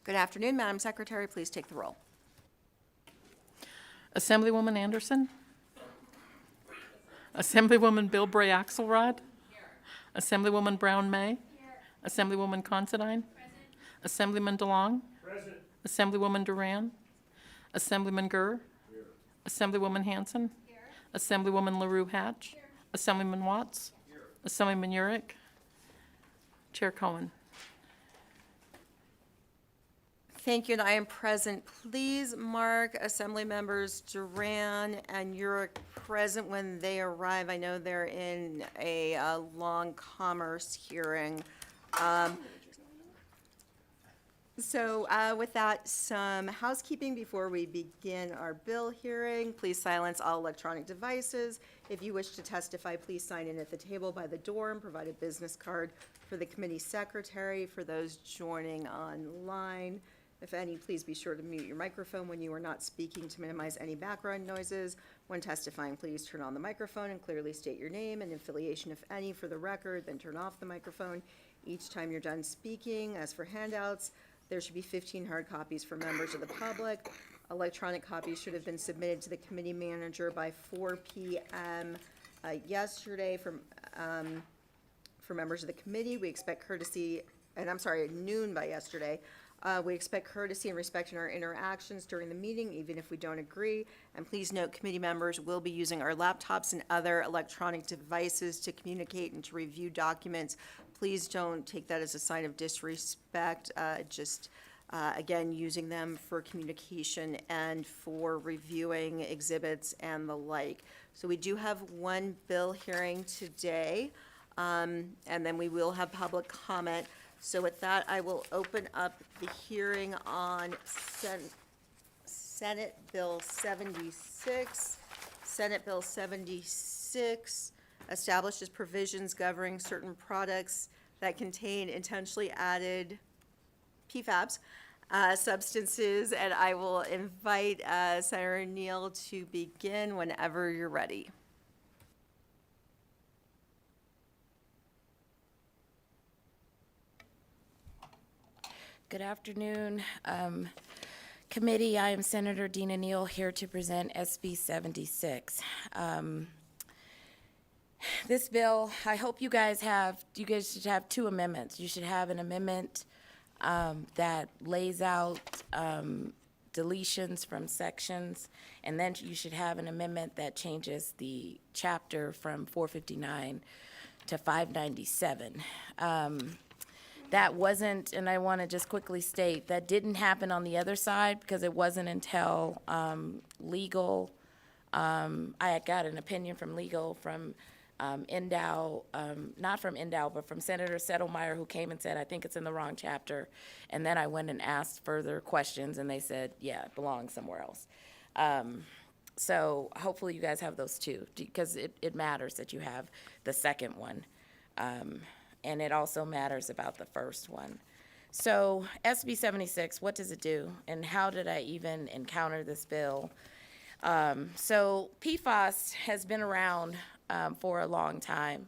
Good afternoon, Madam Secretary. Please take the roll. Assemblywoman Anderson? Assemblywoman Bilbray Axelrod? Assemblywoman Brown May? Assemblywoman Considine? Assemblyman DeLong? Present. Assemblywoman Duran? Assemblyman Gurr? Assemblywoman Hanson? Assemblywoman LaRue Hatch? Assemblyman Watts? Assemblyman Urick? Chair Cohen. Thank you, and I am present. Please mark Assembly members Duran and Urick present when they arrive. I know they're in a long commerce hearing. So with that, some housekeeping before we begin our bill hearing. Please silence all electronic devices. If you wish to testify, please sign in at the table by the door and provide a business card for the committee secretary. For those joining online, if any, please be sure to mute your microphone when you are not speaking to minimize any background noises. When testifying, please turn on the microphone and clearly state your name and affiliation, if any, for the record, then turn off the microphone each time you're done speaking. As for handouts, there should be 15 hard copies for members of the public. Electronic copies should have been submitted to the committee manager by 4 p.m. Yesterday for members of the committee. We expect courtesy, and I'm sorry, at noon by yesterday. We expect courtesy and respect in our interactions during the meeting, even if we don't agree. And please note, committee members will be using our laptops and other electronic devices to communicate and to review documents. Please don't take that as a sign of disrespect. Again, using them for communication and for reviewing exhibits and the like. So we do have one bill hearing today, and then we will have public comment. So with that, I will open up the hearing on Senate Bill 76. Senate Bill 76 establishes provisions governing certain products that contain intentionally added PFAS substances, and I will invite Senator Neal to begin whenever you're ready. Good afternoon, committee. I am Senator Dina Neal here to present SB 76. This bill, I hope you guys should have two amendments. You should have an amendment that lays out deletions from sections, and then you should have an amendment that changes the chapter from 459 to 597. That wasn't, and I want to just quickly state, that didn't happen on the other side because it wasn't until legal, I got an opinion from legal from Endow, not from Endow, but from Senator Settlemeyer, who came and said, I think it's in the wrong chapter. And then I went and asked further questions, and they said, yeah, it belongs somewhere else. So hopefully you guys have those two, because it matters that you have the second one. And it also matters about the first one. So SB 76, what does it do? And how did I even encounter this bill? So PFAS has been around for a long time.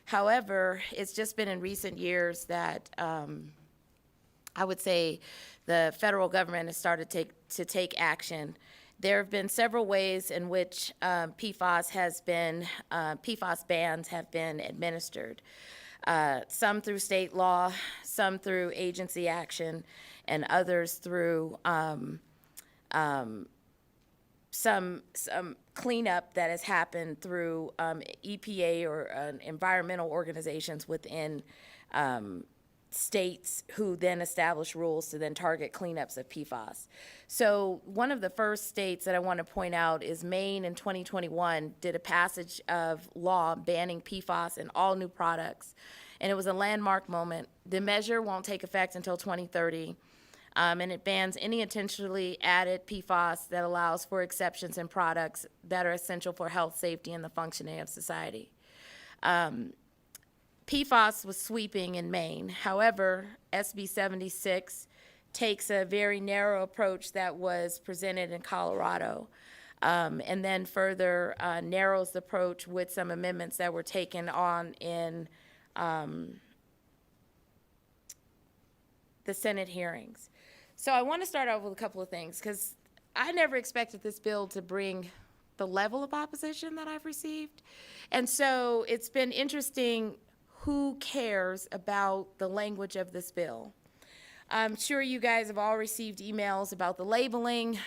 However, it's just been in recent years that I would say the federal government has started to take action. There have been several ways in which PFAS bans have been administered. Some through state law, some through agency action, and others through some cleanup that has happened through EPA or environmental organizations within states who then establish rules to then target cleanups of PFAS. So one of the first states that I want to point out is Maine in 2021 did a passage of law banning PFAS in all new products, and it was a landmark moment. The measure won't take effect until 2030. And it bans any intentionally added PFAS that allows for exceptions in products that are essential for health, safety, and the functioning of society. PFAS was sweeping in Maine. However, SB 76 takes a very narrow approach that was presented in Colorado, and then further narrows the approach with some amendments that were taken on in the Senate hearings. So I want to start off with a couple of things, because I never expected this bill to bring the level of opposition that I've received. And so it's been interesting who cares about the language of this bill. I'm sure you guys have all received emails about the labeling,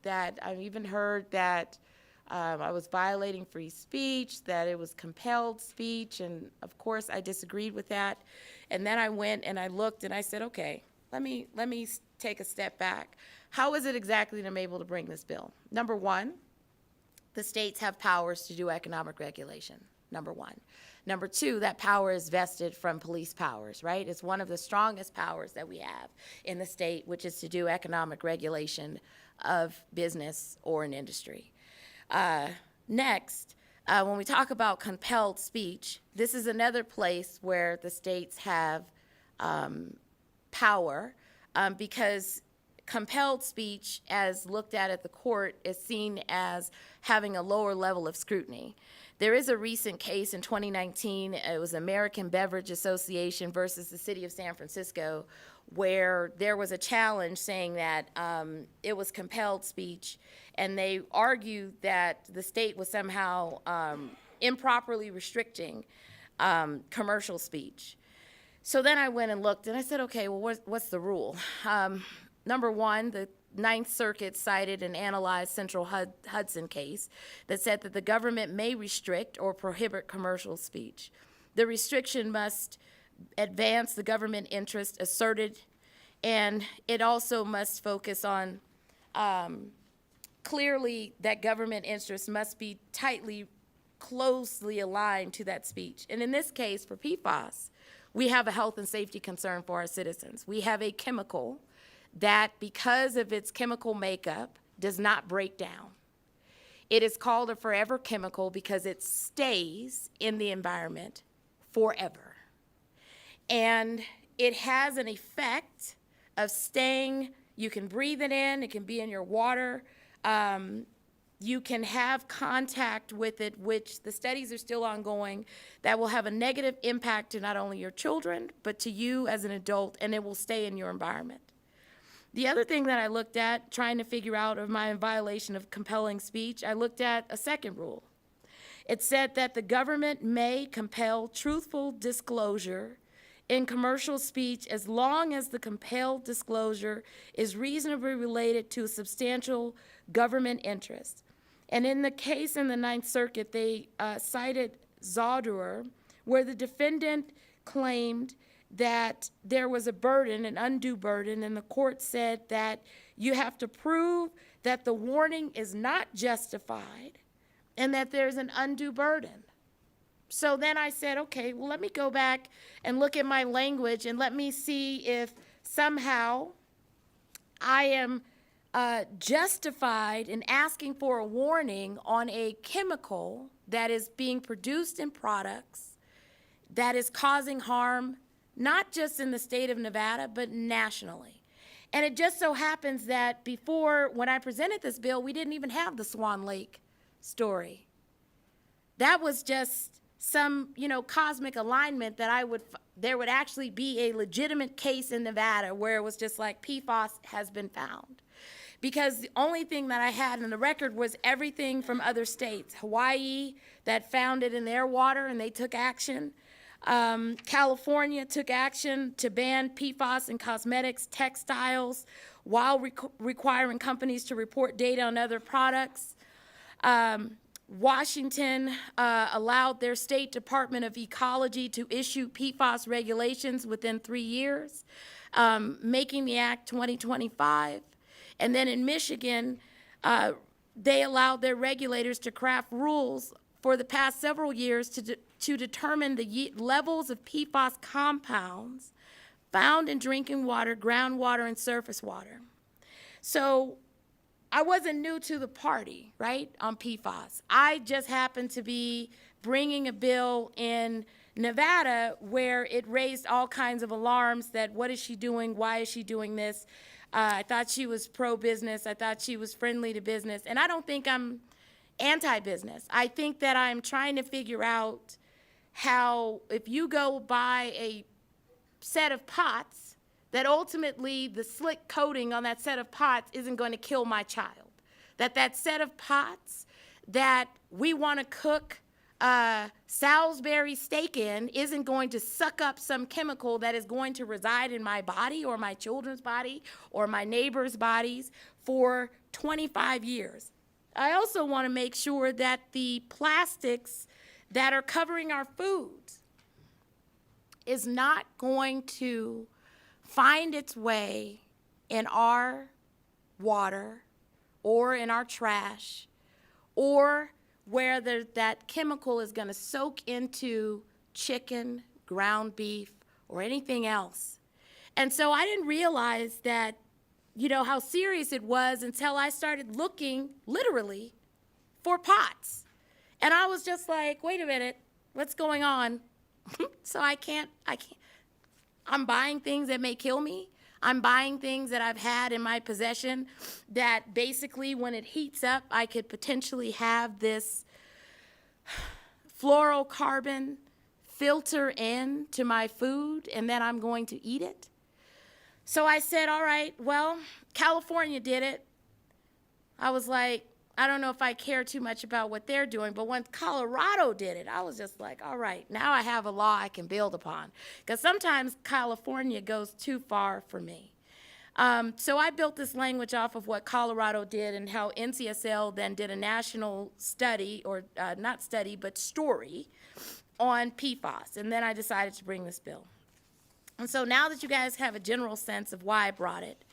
that I've even heard that I was violating free speech, that it was compelled speech, and of course I disagreed with that. And then I went and I looked and I said, okay, let me take a step back. How is it exactly that I'm able to bring this bill? Number one, the states have powers to do economic regulation, number one. Number two, that power is vested from police powers, right? It's one of the strongest powers that we have in the state, which is to do economic regulation of business or an industry. Next, when we talk about compelled speech, this is another place where the states have power, because compelled speech, as looked at the court, is seen as having a lower level of scrutiny. There is a recent case in 2019, it was American Beverage Association versus the City of San Francisco, where there was a challenge saying that it was compelled speech, and they argued that the state was somehow improperly restricting commercial speech. So then I went and looked, and I said, okay, well, what's the rule? Number one, the Ninth Circuit cited and analyzed Central Hudson case that said that the government may restrict or prohibit commercial speech. The restriction must advance the government interest asserted, and it also must focus on clearly that government interests must be closely aligned to that speech. And in this case, for PFAS, we have a health and safety concern for our citizens. We have a chemical that, because of its chemical makeup, does not break down. It is called a forever chemical because it stays in the environment forever. And it has an effect of staying, you can breathe it in, it can be in your water, you can have contact with it, which the studies are still ongoing, that will have a negative impact to not only your children, but to you as an adult, and it will stay in your environment. The other thing that I looked at, trying to figure out am I in violation of compelling speech, I looked at a second rule. It said that the government may compel truthful disclosure in commercial speech as long as the compelled disclosure is reasonably related to a substantial government interest. And in the case in the Ninth Circuit, they cited Zauderer, where the defendant claimed that there was a burden, an undue burden, and the court said that you have to prove that the warning is not justified and that there's an undue burden. So then I said, okay, well, let me go back and look at my language and let me see if somehow I am justified in asking for a warning on a chemical that is being produced in products that is causing harm, not just in the state of Nevada, but nationally. And it just so happens that before, when I presented this bill, we didn't even have the Swan Lake story. That was just some, cosmic alignment that there would actually be a legitimate case in Nevada where it was just like PFAS has been found. Because the only thing that I had in the record was everything from other states. Hawaii, that found it in their water and they took action. California took action to ban PFAS in cosmetics, textiles, while requiring companies to report data on other products. Washington allowed their State Department of Ecology to issue PFAS regulations within 3 years, making the Act 2025. And then in Michigan, they allowed their regulators to craft rules for the past several years to determine the levels of PFAS compounds found in drinking water, groundwater, and surface water. So I wasn't new to the party, right, on PFAS. I just happened to be bringing a bill in Nevada where it raised all kinds of alarms that what is she doing, why is she doing this? I thought she was pro-business. I thought she was friendly to business. And I don't think I'm anti-business. I think that I'm trying to figure out how, if you go buy a set of pots that ultimately the slick coating on that set of pots isn't going to kill my child. That set of pots that we want to cook Salisbury steak in isn't going to suck up some chemical that is going to reside in my body or my children's body or my neighbor's bodies for 25 years. I also want to make sure that the plastics that are covering our foods is not going to find its way in our water or in our trash, or where that chemical is going to soak into chicken, ground beef, or anything else. And so I didn't realize that, how serious it was until I started looking, literally, for pots. And I was just like, wait a minute, what's going on? So I'm buying things that may kill me. I'm buying things that I've had in my possession that basically when it heats up, I could potentially have this fluorocarbon filter in to my food, and then I'm going to eat it. So I said, all right, well, California did it. I was like, I don't know if I care too much about what they're doing, but when Colorado did it, I was just like, all right, now I have a law I can build upon. Because sometimes California goes too far for me. So I built this language off of what Colorado did and how NCSL then did a national study, or not study, but story on PFAS. And then I decided to bring this bill. And so now that you guys have a general sense of why I brought it,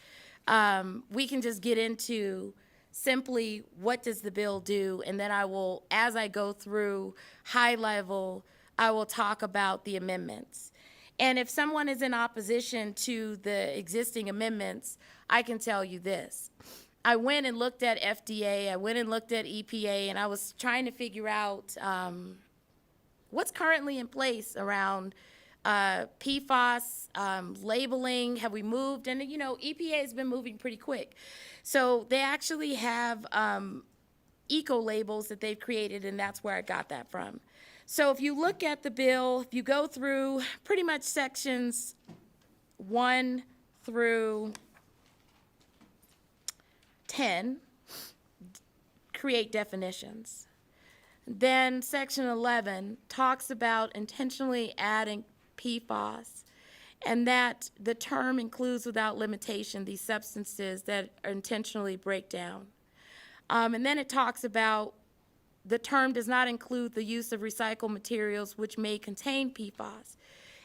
we can just get into simply what does the bill do, and then I will, as I go through high level, I will talk about the amendments. And if someone is in opposition to the existing amendments, I can tell you this. I went and looked at FDA, I went and looked at EPA, and I was trying to figure out what's currently in place around PFAS, labeling, have we moved? And, EPA has been moving pretty quick. So they actually have eco labels that they've created, and that's where I got that from. So if you look at the bill, if you go through pretty much sections 1 through 10, create definitions. Then section 11 talks about intentionally adding PFAS, and that the term includes without limitation these substances that are intentionally break down. And then it talks about the term does not include the use of recycled materials which may contain PFAS.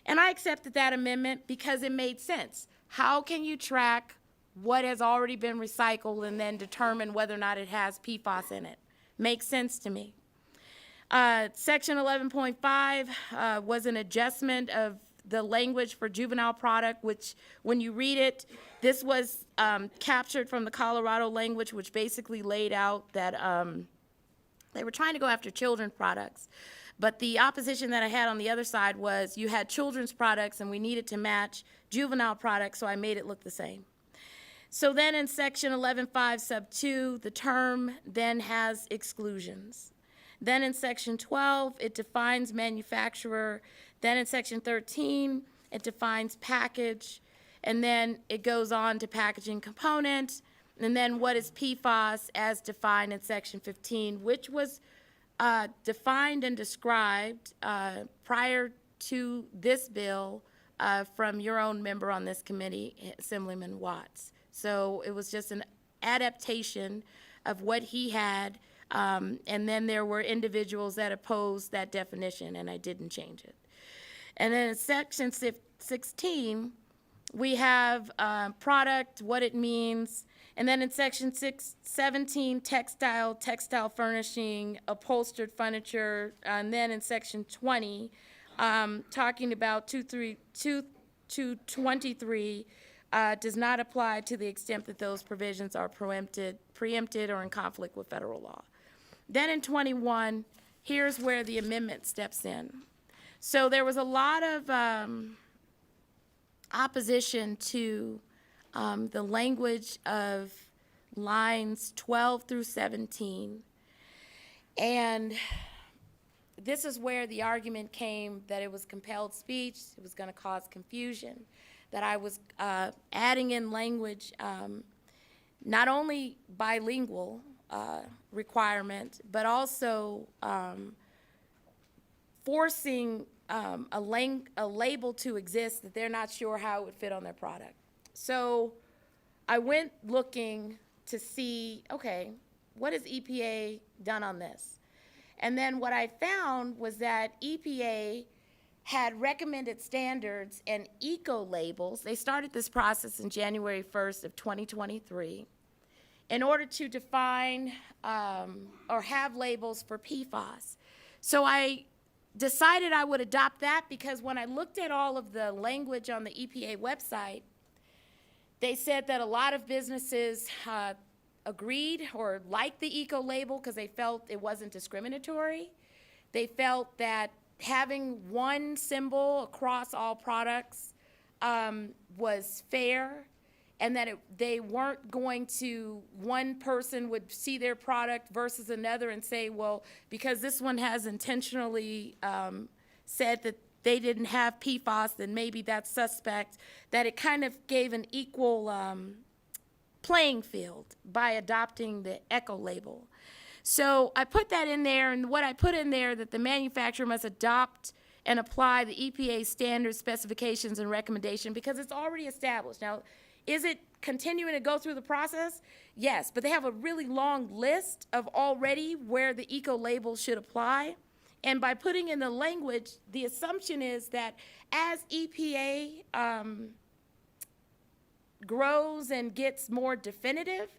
And I accepted that amendment because it made sense. How can you track what has already been recycled and then determine whether or not it has PFAS in it? Makes sense to me. Section 11.5 was an adjustment of the language for juvenile product, which when you read it, this was captured from the Colorado language, which basically laid out that they were trying to go after children's products. But the opposition that I had on the other side was you had children's products and we needed to match juvenile products, so I made it look the same. So then in section 11.5 sub 2, the term then has exclusions. Then in section 12, it defines manufacturer. Then in section 13, it defines package. And then it goes on to packaging component. And then what is PFAS as defined in section 15, which was defined and described prior to this bill from your own member on this committee, Assemblyman Watts. So it was just an adaptation of what he had. And then there were individuals that opposed that definition, and I didn't change it. And then in section 16, we have product, what it means. And then in section 17, textile furnishing, upholstered furniture. And then in section 20, talking about 223 does not apply to the extent that those provisions are preempted or in conflict with federal law. Then in 21, here's where the amendment steps in. So there was a lot of opposition to the language of lines 12 through 17. And this is where the argument came that it was compelled speech, it was going to cause confusion. that I was adding in language, not only bilingual requirement, but also forcing a label to exist that they're not sure how it would fit on their product. So I went looking to see, okay, what has EPA done on this? And then what I found was that EPA had recommended standards and eco labels. They started this process in January 1st of 2023 in order to define or have labels for PFAS. So I decided I would adopt that because when I looked at all of the language on the EPA website, they said that a lot of businesses agreed or liked the eco label because they felt it wasn't discriminatory. They felt that having one symbol across all products was fair, and that they weren't going to, one person would see their product versus another and say, well, because this one has intentionally said that they didn't have PFAS, then maybe that's suspect, that it kind of gave an equal playing field by adopting the eco label. So I put that in there, and what I put in there, that the manufacturer must adopt and apply the EPA standards, specifications, and recommendation, because it's already established. Now, is it continuing to go through the process? Yes, but they have a really long list of already where the eco label should apply. And by putting in the language, the assumption is that as EPA grows and gets more definitive,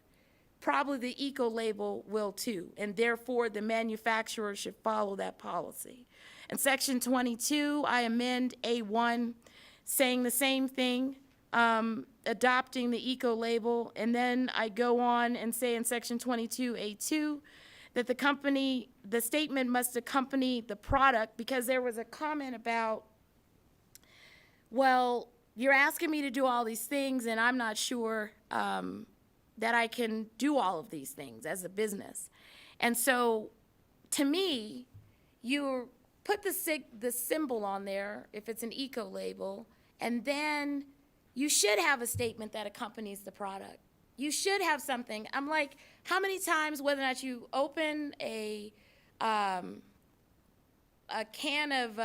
probably the eco label will too, and therefore the manufacturer should follow that policy. In section 22, I amend A1, saying the same thing, adopting the eco label, and then I go on and say in section 22A2 that the statement must accompany the product, because there was a comment about, well, you're asking me to do all these things and I'm not sure that I can do all of these things as a business. And so, to me, you put the symbol on there if it's an eco label, and then you should have a statement that accompanies the product. You should have something. I'm like, how many times, whether or not you open a can of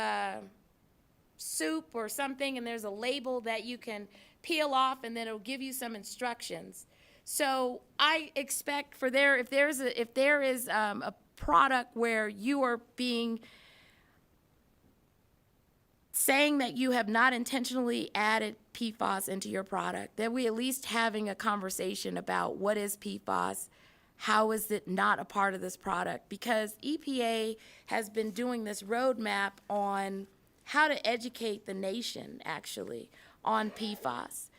soup or something, and there's a label that you can peel off, and then it'll give you some instructions. So I expect for if there is a product where you are saying that you have not intentionally added PFAS into your product, that we at least having a conversation about what is PFAS, how is it not a part of this product, because EPA has been doing this roadmap on how to educate the nation, actually, on PFAS.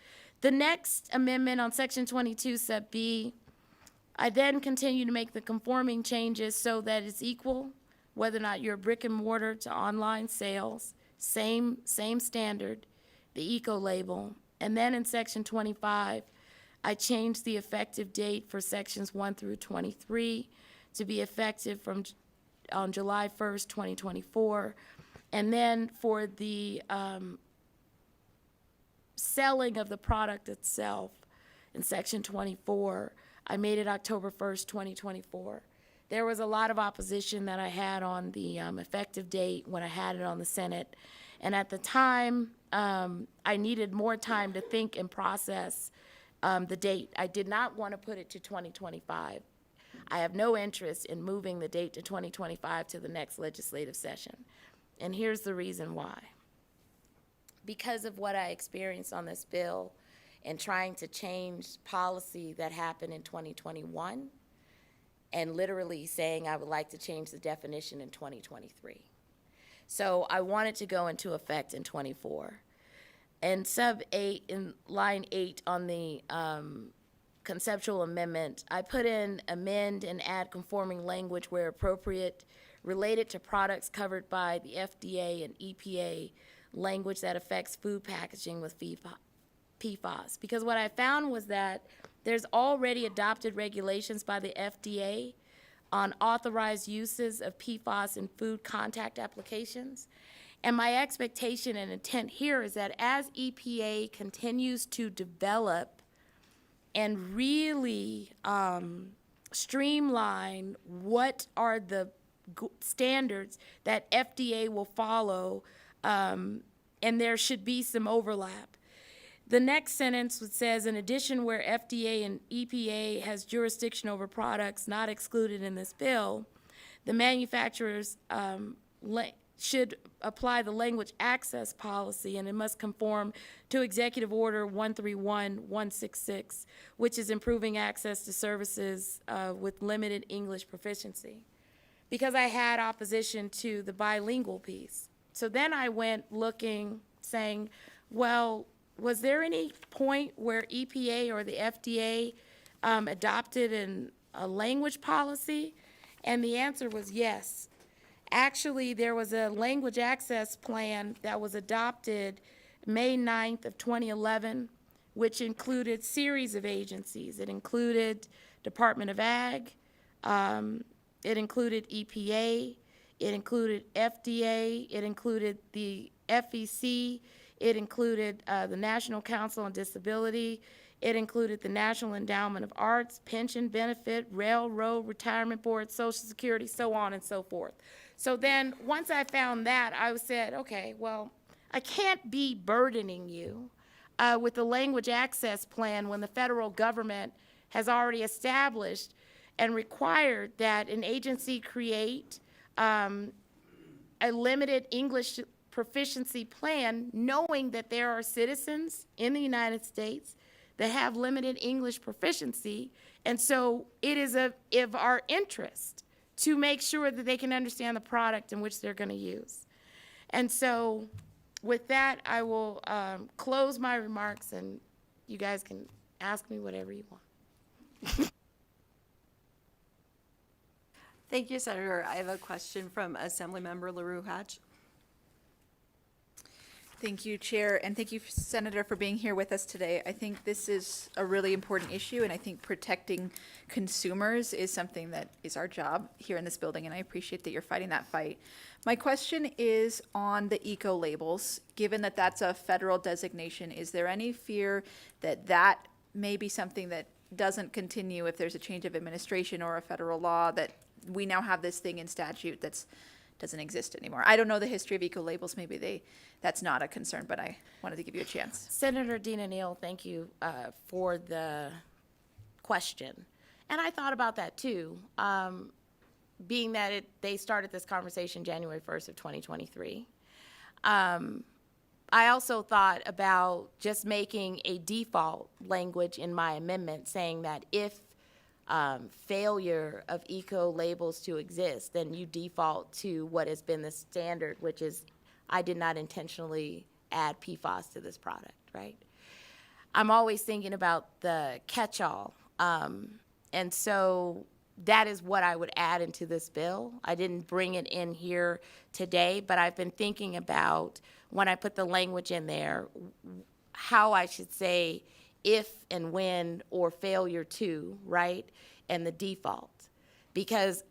The next amendment on section 22 sub B, I then continue to make the conforming changes so that it's equal, whether or not you're brick and mortar to online sales, same standard, the eco label. And then in section 25, I changed the effective date for sections 1 through 23 to be effective on July 1st, 2024. And then for the selling of the product itself in section 24, I made it October 1st, 2024. There was a lot of opposition that I had on the effective date when I had it on the Senate. And at the time, I needed more time to think and process the date. I did not want to put it to 2025. I have no interest in moving the date to 2025 to the next legislative session. And here's the reason why. Because of what I experienced on this bill and trying to change policy that happened in 2021, and literally saying I would like to change the definition in 2023. So I wanted to go into effect in 24. And sub 8, in line 8 on the conceptual amendment, I put in amend and add conforming language where appropriate related to products covered by the FDA and EPA language that affects food packaging with PFAS. Because what I found was that there's already adopted regulations by the FDA on authorized uses of PFAS in food contact applications. And my expectation and intent here is that as EPA continues to develop and really streamline what are the standards that FDA will follow, and there should be some overlap. The next sentence says, in addition, where FDA and EPA has jurisdiction over products not excluded in this bill, the manufacturers should apply the language access policy, and it must conform to Executive Order 131166, which is improving access to services with limited English proficiency, because I had opposition to the bilingual piece. So then I went looking, saying, well, was there any point where EPA or the FDA adopted a language policy? And the answer was yes. Actually, there was a language access plan that was adopted May 9th of 2011, which included series of agencies. It included Department of Ag, it included EPA, it included FDA, it included the FEC, it included the National Council on Disability, it included the National Endowment of Arts, Pension Benefit, Railroad, Retirement Board, Social Security, so on and so forth. So then, once I found that, I said, okay, well, I can't be burdening you with the language access plan when the federal government has already established and required that an agency create a limited English proficiency plan, knowing that there are citizens in the United States that have limited English proficiency. And so it is of our interest to make sure that they can understand the product in which they're going to use. And so with that, I will close my remarks, and you guys can ask me whatever you want. Thank you, Senator. I have a question from Assemblymember LaRue Hatch. Thank you, Chair, and thank you, Senator, for being here with us today. I think this is a really important issue, and I think protecting consumers is something that is our job here in this building, and I appreciate that you're fighting that fight. My question is on the eco labels. Given that that's a federal designation, is there any fear that that may be something that doesn't continue if there's a change of administration or a federal law, that we now have this thing in statute that's doesn't exist anymore? I don't know the history of eco labels. Maybe that's not a concern, but I wanted to give you a chance. Senator Dina Neal, thank you for the question. And I thought about that too, being that they started this conversation January 1st of 2023. I also thought about just making a default language in my amendment saying that if failure of eco labels to exist, then you default to what has been the standard, which is I did not intentionally add PFAS to this product, right? I'm always thinking about the catch-all. And so that is what I would add into this bill. I didn't bring it in here today, but I've been thinking about when I put the language in there, how I should say if and when or failure to, right, and the default. Because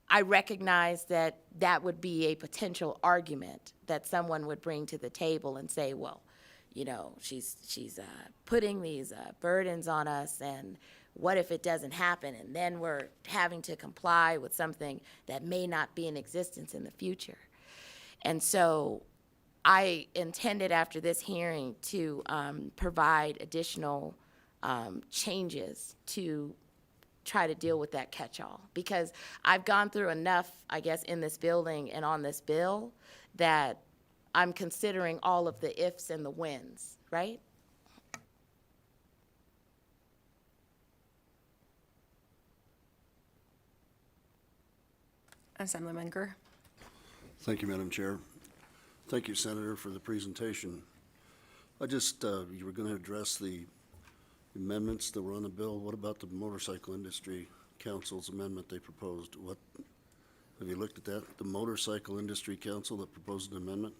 I recognize that that would be a potential argument that someone would bring to the table and say, well, you know, she's putting these burdens on us, and what if it doesn't happen, and then we're having to comply with something that may not be in existence in the future. And so I intended after this hearing to provide additional changes to try to deal with that catch-all, because I've gone through enough, I guess, in this building and on this bill that I'm considering all of the ifs and the whens, right? Assemblyman Gurr. Thank you, Madam Chair. Thank you, Senator, for the presentation. I just, you were going to address the amendments that were on the bill. What about the Motorcycle Industry Council's amendment they proposed? What, have you looked at that? The Motorcycle Industry Council that proposed an amendment?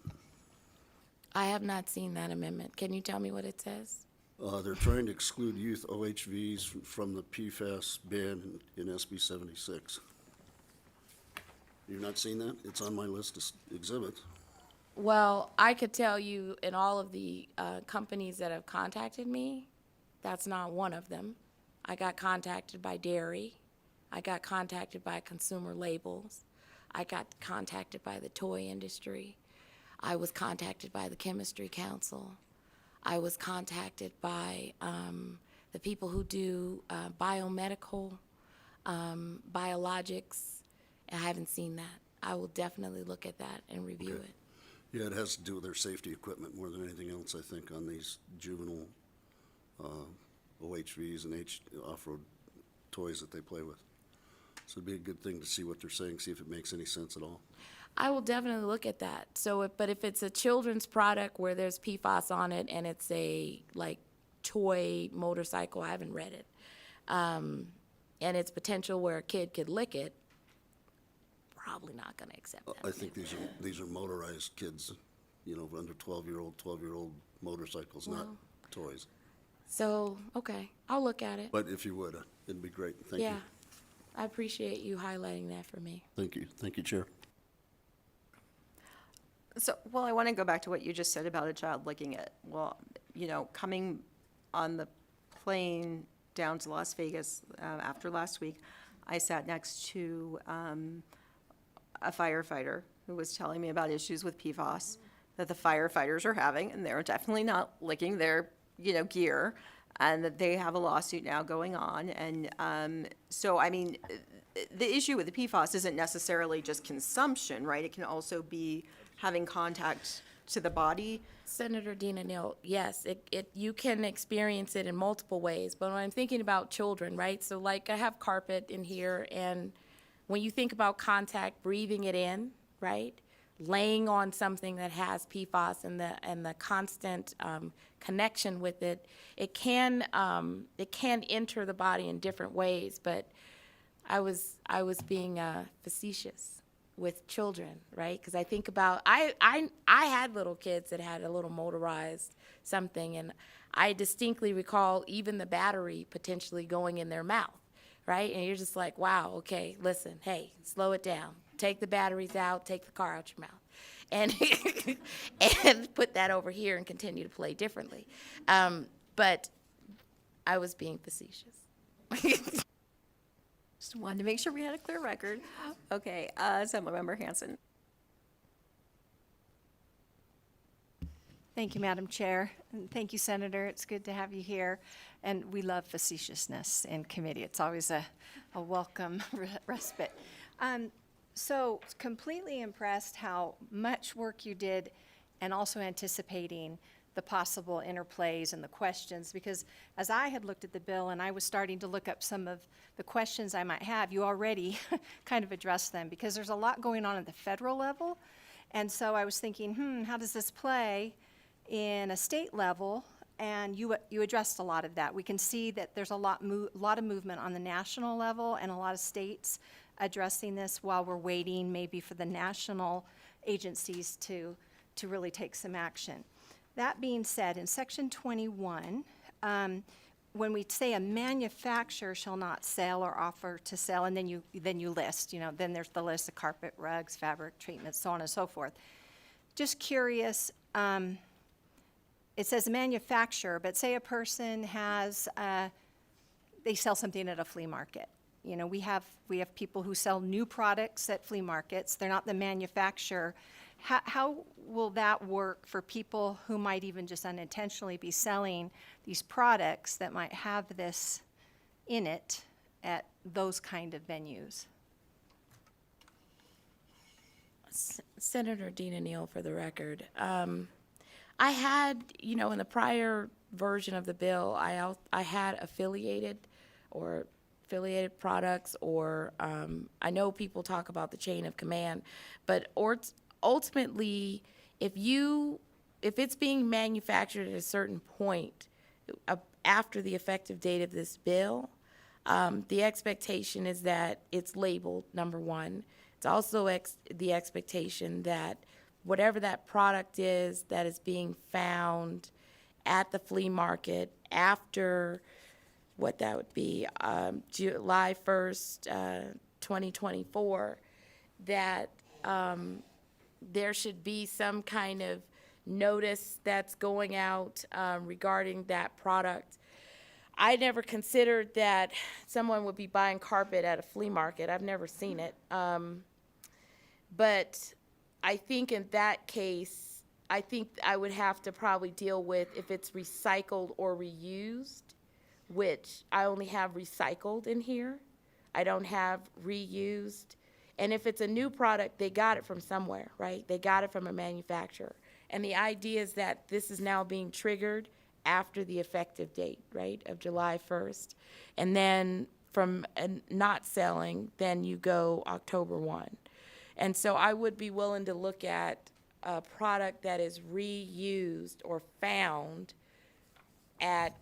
I have not seen that amendment. Can you tell me what it says? They're trying to exclude youth OHVs from the PFAS ban in SB 76. You've not seen that? It's on my list of exhibits. Well, I could tell you in all of the companies that have contacted me, that's not one of them. I got contacted by dairy. I got contacted by consumer labels. I got contacted by the toy industry. I was contacted by the Chemistry Council. I was contacted by the people who do biomedical, biologics. I haven't seen that. I will definitely look at that and review Okay. it. Yeah, it has to do with their safety equipment more than anything else, I think, on these juvenile OHVs and off-road toys that they play with. So it'd be a good thing to see what they're saying, see if it makes any sense at all. I will definitely look at that. So, but if it's a children's product where there's PFAS on it and it's a like toy motorcycle, I haven't read it, and it's potential where a kid could lick it, probably not going to accept that. I think these are motorized kids, you know, under 12-year-old motorcycles, not toys. So, okay, I'll look at it. But if you would, it'd be great. Thank you. Yeah, I appreciate you highlighting that for me. Thank you. Thank you, Chair. So, well, I want to go back to what you just said about a child licking it. Well, you know, coming on the plane down to Las Vegas after last week, I sat next to a firefighter who was telling me about issues with PFAS that the firefighters are having, and they're definitely not licking their, you know, gear, and that they have a lawsuit now going on. And so, I mean, the issue with the PFAS isn't necessarily just consumption, right? It can also be having contact to the body. Senator Dina Neal, yes, you can experience it in multiple ways, but when I'm thinking about children, right? So like I have carpet in here, and when you think about contact, breathing it in, right? Laying on something that has PFAS and the constant connection with it, it can enter the body in different ways. But I was being facetious with children, right? Because I think about I had little kids that had a little motorized something, and I distinctly recall even the battery potentially going in their mouth, right? And you're just like, wow, okay, listen, hey, slow it down. Take the batteries out, take the car out your mouth, and and put that over here and continue to play differently. But I was being facetious. Just wanted to make sure we had a clear record. Okay, Assemblymember Hanson. Thank you, Madam Chair, and thank you, Senator. It's good to have you here, and we love facetiousness in committee. It's always a welcome respite. So completely impressed how much work you did, and also anticipating the possible interplays and the questions, because as I had looked at the bill and I was starting to look up some of the questions I might have, you already kind of addressed them, because there's a lot going on at the federal level. And so I was thinking, how does this play in a state level? And you addressed a lot of that. We can see that there's a lot of movement on the national level, and a lot of states addressing this, while we're waiting maybe for the national agencies to really take some action. That being said, in section 21, when we say a manufacturer shall not sell or offer to sell, and then you list, then there's the list of carpet, rugs, fabric treatments, so on and so forth. Just curious, it says manufacturer, but say a person has, they sell something at a flea market. We have people who sell new products at flea markets. They're not the manufacturer. How will that work for people who might even just unintentionally be selling these products that might have this in it at those kind of venues? Senator Dina Neal, for the record. I had, in the prior version of the bill, I had affiliated products, or I know people talk about the chain of command, but ultimately, if it's being manufactured at a certain point after the effective date of this bill, the expectation is that it's labeled, number one. It's also the expectation that whatever that product is that is being found at the flea market after what that would be, July 1st, 2024, that there should be some kind of notice that's going out regarding that product. I never considered that someone would be buying carpet at a flea market. I've never seen it. But I think in that case, I think I would have to probably deal with if it's recycled or reused, which I only have recycled in here. I don't have reused. And if it's a new product, they got it from somewhere, right? They got it from a manufacturer. And the idea is that this is now being triggered after the effective date, right, of July 1st. And then from not selling, then you go October 1. And so I would be willing to look at a product that is reused or found at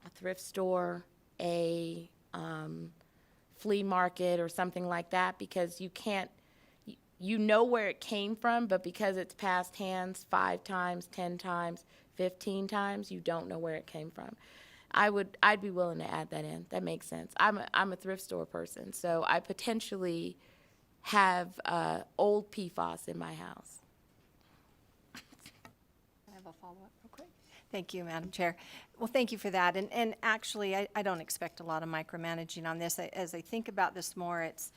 a thrift store, a flea market or something like that, because you can't, you know where it came from, but because it's passed hands 5 times, 10 times, 15 times, you don't know where it came from. I'd be willing to add that in. That makes sense. I'm a thrift store person, so I potentially have old PFAS in my house. I have a follow-up real quick. Thank you, Madam Chair. Well, thank you for that. And actually, I don't expect a lot of micromanaging on this. As I think about this more, it's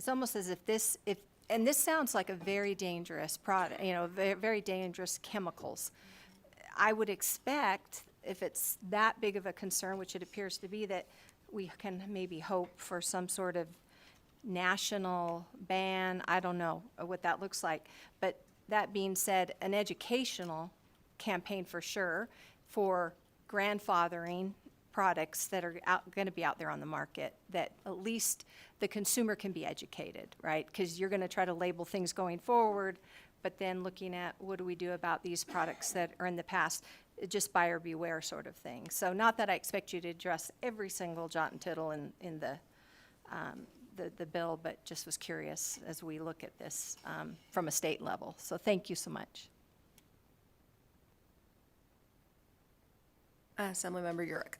almost as if and this sounds like a very dangerous product, very dangerous chemicals. I would expect, if it's that big of a concern, which it appears to be, that we can maybe hope for some sort of national ban. I don't know what that looks like. But that being said, an educational campaign for sure for grandfathering products that are going to be out there on the market, that at least the consumer can be educated, right? Because you're going to try to label things going forward, but then looking at what do we do about these products that are in the past, just buyer beware sort of thing. So not that I expect you to address every single jot and tittle in the bill, but just was curious as we look at this from a state level. So thank you so much. Assemblymember Urick.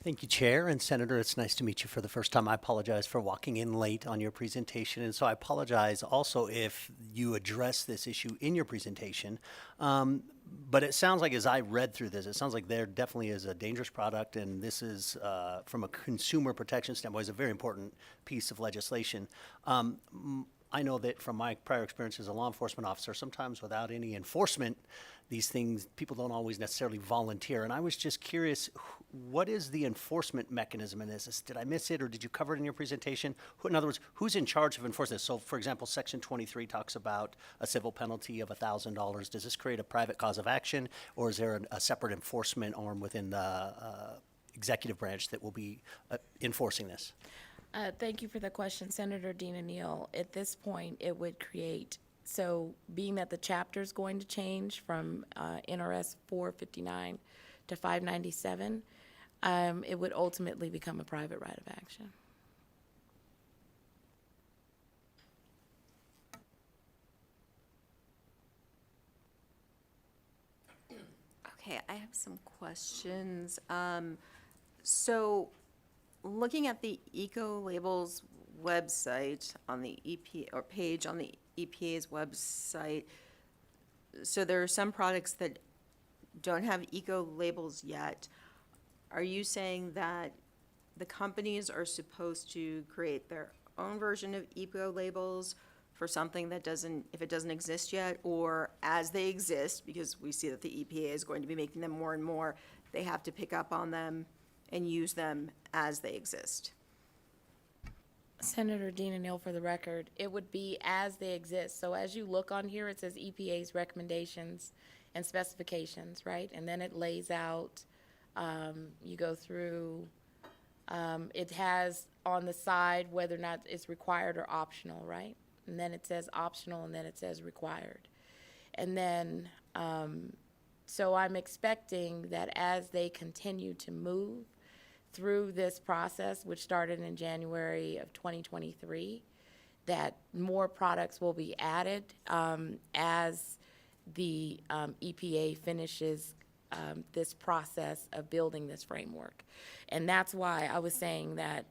Thank you, Chair and Senator. It's nice to meet you for the first time. I apologize for walking in late on your presentation, and so I apologize also if you address this issue in your presentation. But it sounds like, as I read through this, it sounds like there definitely is a dangerous product, and this is, from a consumer protection standpoint, is a very important piece of legislation. I know that from my prior experience as a law enforcement officer, sometimes without any enforcement, these things, people don't always necessarily volunteer. And I was just curious, what is the enforcement mechanism in this? Did I miss it, or did you cover it in your presentation? In other words, who's in charge of enforcing this? So, for example, Section 23 talks about a civil penalty of $1,000. Does this create a private cause of action, or is there a separate enforcement arm within the executive branch that will be enforcing this? Thank you for the question, Senator Dina Neal. At this point, it would create, so being that the chapter is going to change from NRS 459 to 597, it would ultimately become a private right of action. Okay, I have some questions. So, looking at the Eco Labels website on the EPA, or page on the EPA's website, so there are some products that don't have eco labels yet. Are you saying that the companies are supposed to create their own version of eco labels for something that doesn't, if it doesn't exist yet, or as they exist, because we see that the EPA is going to be making them more and more, they have to pick up on them and use them as they exist? Senator Dina Neal, for the record, it would be as they exist. So as you look on here, it says EPA's recommendations and specifications, right? And then it lays out, you go through, it has on the side whether or not it's required or optional, right? And then it says optional, and then it says required. And then, so I'm expecting that as they continue to move through this process, which started in January of 2023, that more products will be added as the EPA finishes this process of building this framework. And that's why I was saying that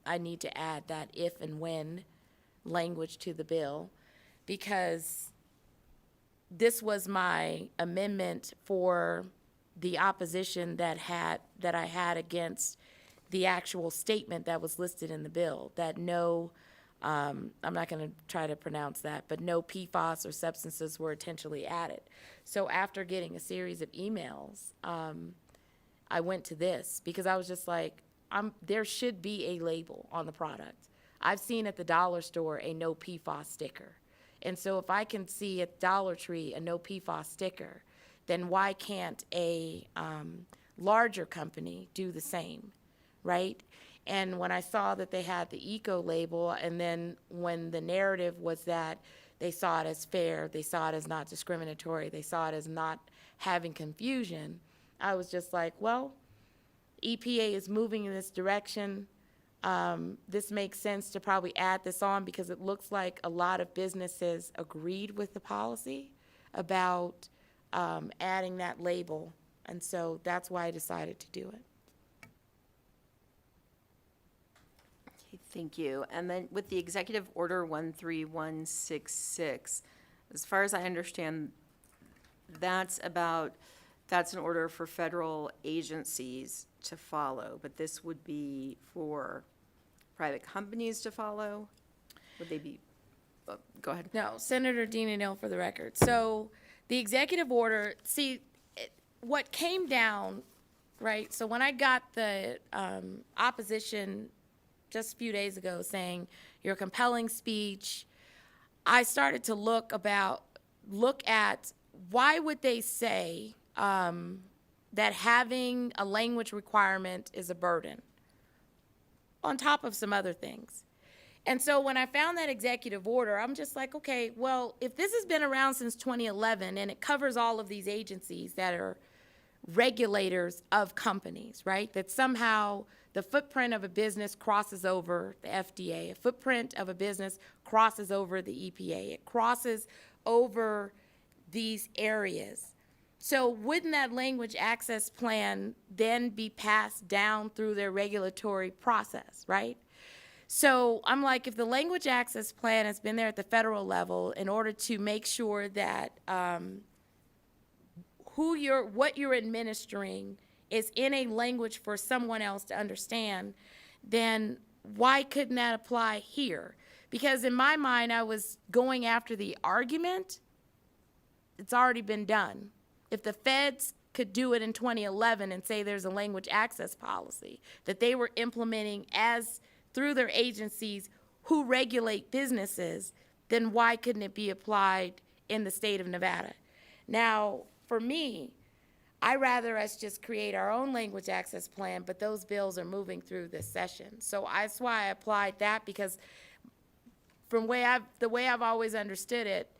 I need to add that if and when language to the bill, because this was my amendment for the opposition that I had against the actual statement that was listed in the bill, that no, I'm not going to try to pronounce that, but no PFAS or substances were intentionally added. So after getting a series of emails, I went to this because I was just like, there should be a label on the product. I've seen at the dollar store a no PFAS sticker. And so if I can see at Dollar Tree a no PFAS sticker, then why can't a larger company do the same, right? And when I saw that they had the eco label, and then when the narrative was that they saw it as fair, they saw it as not discriminatory, they saw it as not having confusion, I was just like, well, EPA is moving in this direction. This makes sense to probably add this on because it looks like a lot of businesses agreed with the policy about adding that label. And so that's why I decided to do it. Okay, thank you. And then with the Executive Order 13166, as far as I understand, that's an order for federal agencies to follow, but this would be for private companies to follow? Would they be, go ahead. No, Senator Dean Neal for the record. So the executive order, what came down, right? So when I got the opposition just a few days ago saying your compelling speech, I started to look at why would they say that having a language requirement is a burden on top of some other things. And so when I found that executive order, I'm just like, okay, well, if this has been around since 2011 and it covers all of these agencies that are regulators of companies, right? That somehow the footprint of a business crosses over the FDA, a footprint of a business crosses over the EPA, it crosses over these areas. So wouldn't that language access plan then be passed down through their regulatory process, right? So I'm like, if the language access plan has been there at the federal level in order to make sure that what you're administering is in a language for someone else to understand, then why couldn't that apply here? Because in my mind, I was going after the argument. It's already been done. If the feds could do it in 2011 and say there's a language access policy that they were implementing as through their agencies who regulate businesses, then why couldn't it be applied in the state of Nevada? Now, for me, I rather us just create our own language access plan, but those bills are moving through this session. So that's why I applied that, because from the way I've always understood it,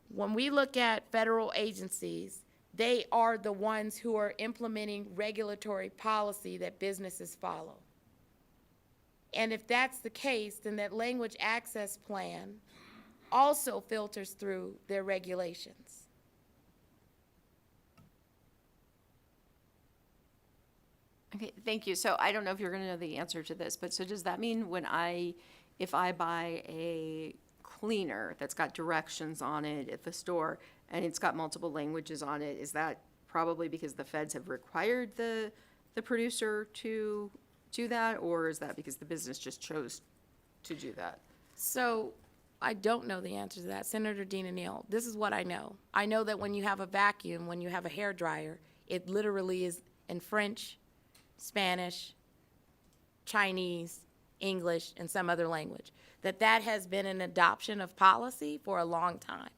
when we look at federal agencies, they are the ones who are implementing regulatory policy that businesses follow. And if that's the case, then that language access plan also filters through their regulations. Okay, thank you. So I don't know if you're going to know the answer to this, but so does that mean if I buy a cleaner that's got directions on it at the store and it's got multiple languages on it, is that probably because the feds have required the producer to do that, or is that because the business just chose to do that? So I don't know the answer to that. Senator Dean Neal, this is what I know. I know that when you have a vacuum, when you have a hair dryer, it literally is in French, Spanish, Chinese, English, and some other language. That has been an adoption of policy for a long time.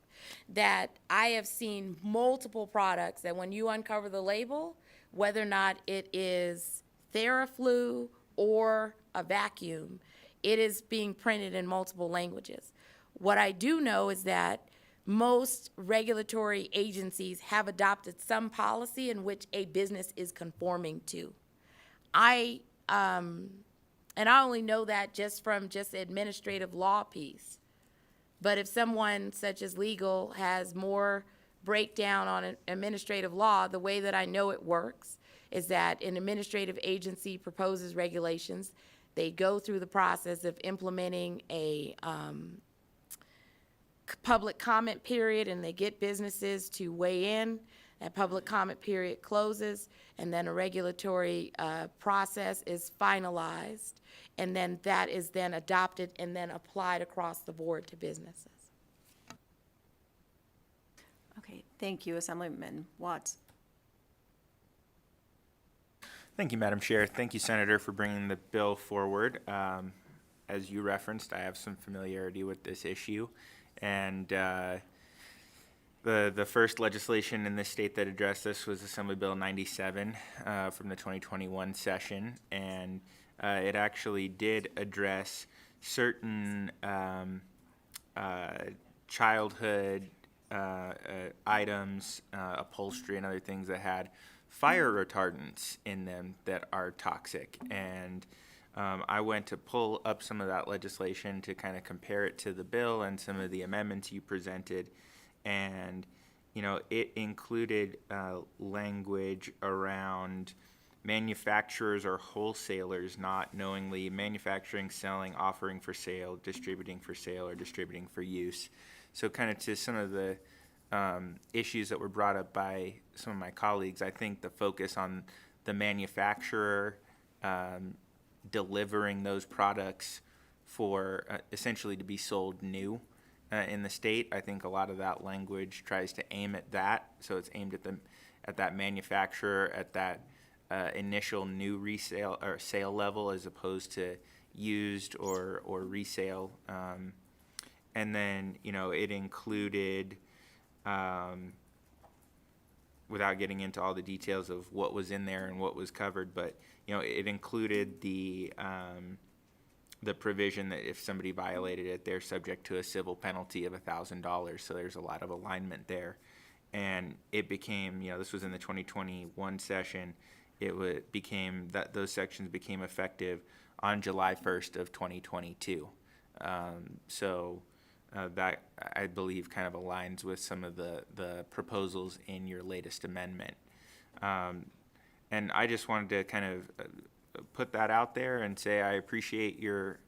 That I have seen multiple products that when you uncover the label, whether or not it is Theraflu or a vacuum, it is being printed in multiple languages. What I do know is that most regulatory agencies have adopted some policy in which a business is conforming to. And I only know that just from the administrative law piece. But if someone such as legal has more breakdown on an administrative law, the way that I know it works is that an administrative agency proposes regulations, They go through the process of implementing a public comment period, and they get businesses to weigh in. That public comment period closes, and then a regulatory process is finalized, and then that is then adopted and then applied across the board to businesses. Okay, thank you, Assemblyman Watts. Thank you, Madam Chair. Thank you, Senator, for bringing the bill forward. As you referenced, I have some familiarity with this issue, and the first legislation in this state that addressed this was Assembly Bill 97 from the 2021 session, and it actually did address certain childhood items, upholstery, and other things that had fire retardants in them that are toxic. And I went to pull up some of that legislation to kind of compare it to the bill and some of the amendments you presented. And, you know, it included language around manufacturers or wholesalers not knowingly manufacturing, selling, offering for sale, distributing for sale, or distributing for use. So kind of to some of the issues that were brought up by some of my colleagues, I think the focus on the manufacturer delivering those products for essentially to be sold new in the state, I think a lot of that language tries to aim at that. So it's aimed at that manufacturer, at that initial new resale or sale level, as opposed to used or resale. And then, you know, it included, without getting into all the details of what was in there and what was covered, but, you know, it included the provision that if somebody violated it, they're subject to a civil penalty of $1,000. So there's a lot of alignment there. And it became, you know, this was in the 2021 session, became that those sections became effective on July 1st of 2022. That, I believe, kind of aligns with some of the proposals in your latest amendment. And I just wanted to kind of put that out there and say I appreciate your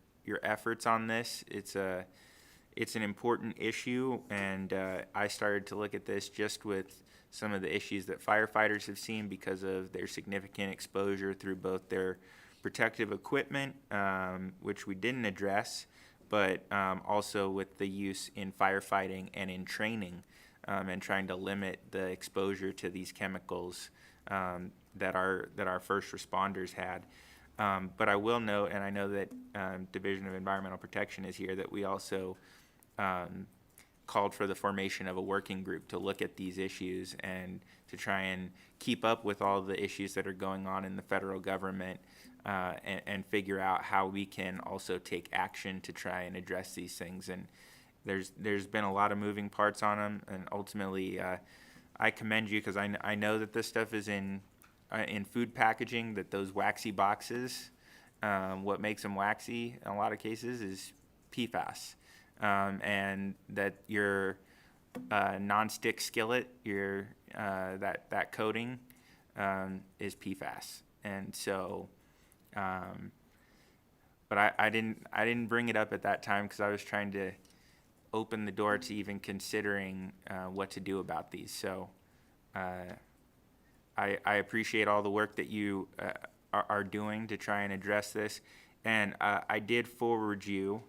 efforts on this. It's an important issue, and I started to look at this just with some of the issues that firefighters have seen because of their significant exposure through both their protective equipment, which we didn't address, but also with the use in firefighting and in training, and trying to limit the exposure to these chemicals that our first responders had. But I will note, and I know that Division of Environmental Protection is here, that we also called for the formation of a working group to look at these issues and to try and keep up with all the issues that are going on in the federal government, and figure out how we can also take action to try and address these things. And there's been a lot of moving parts on them, and ultimately I commend you because I know that this stuff is in food packaging, that those waxy boxes, what makes them waxy in a lot of cases is PFAS, and that your nonstick skillet, your that coating is PFAS. And so but I didn't bring it up at that time because I was trying to open the door to even considering what to do about these. So I appreciate all the work that you are doing to try and address this. And I did forward you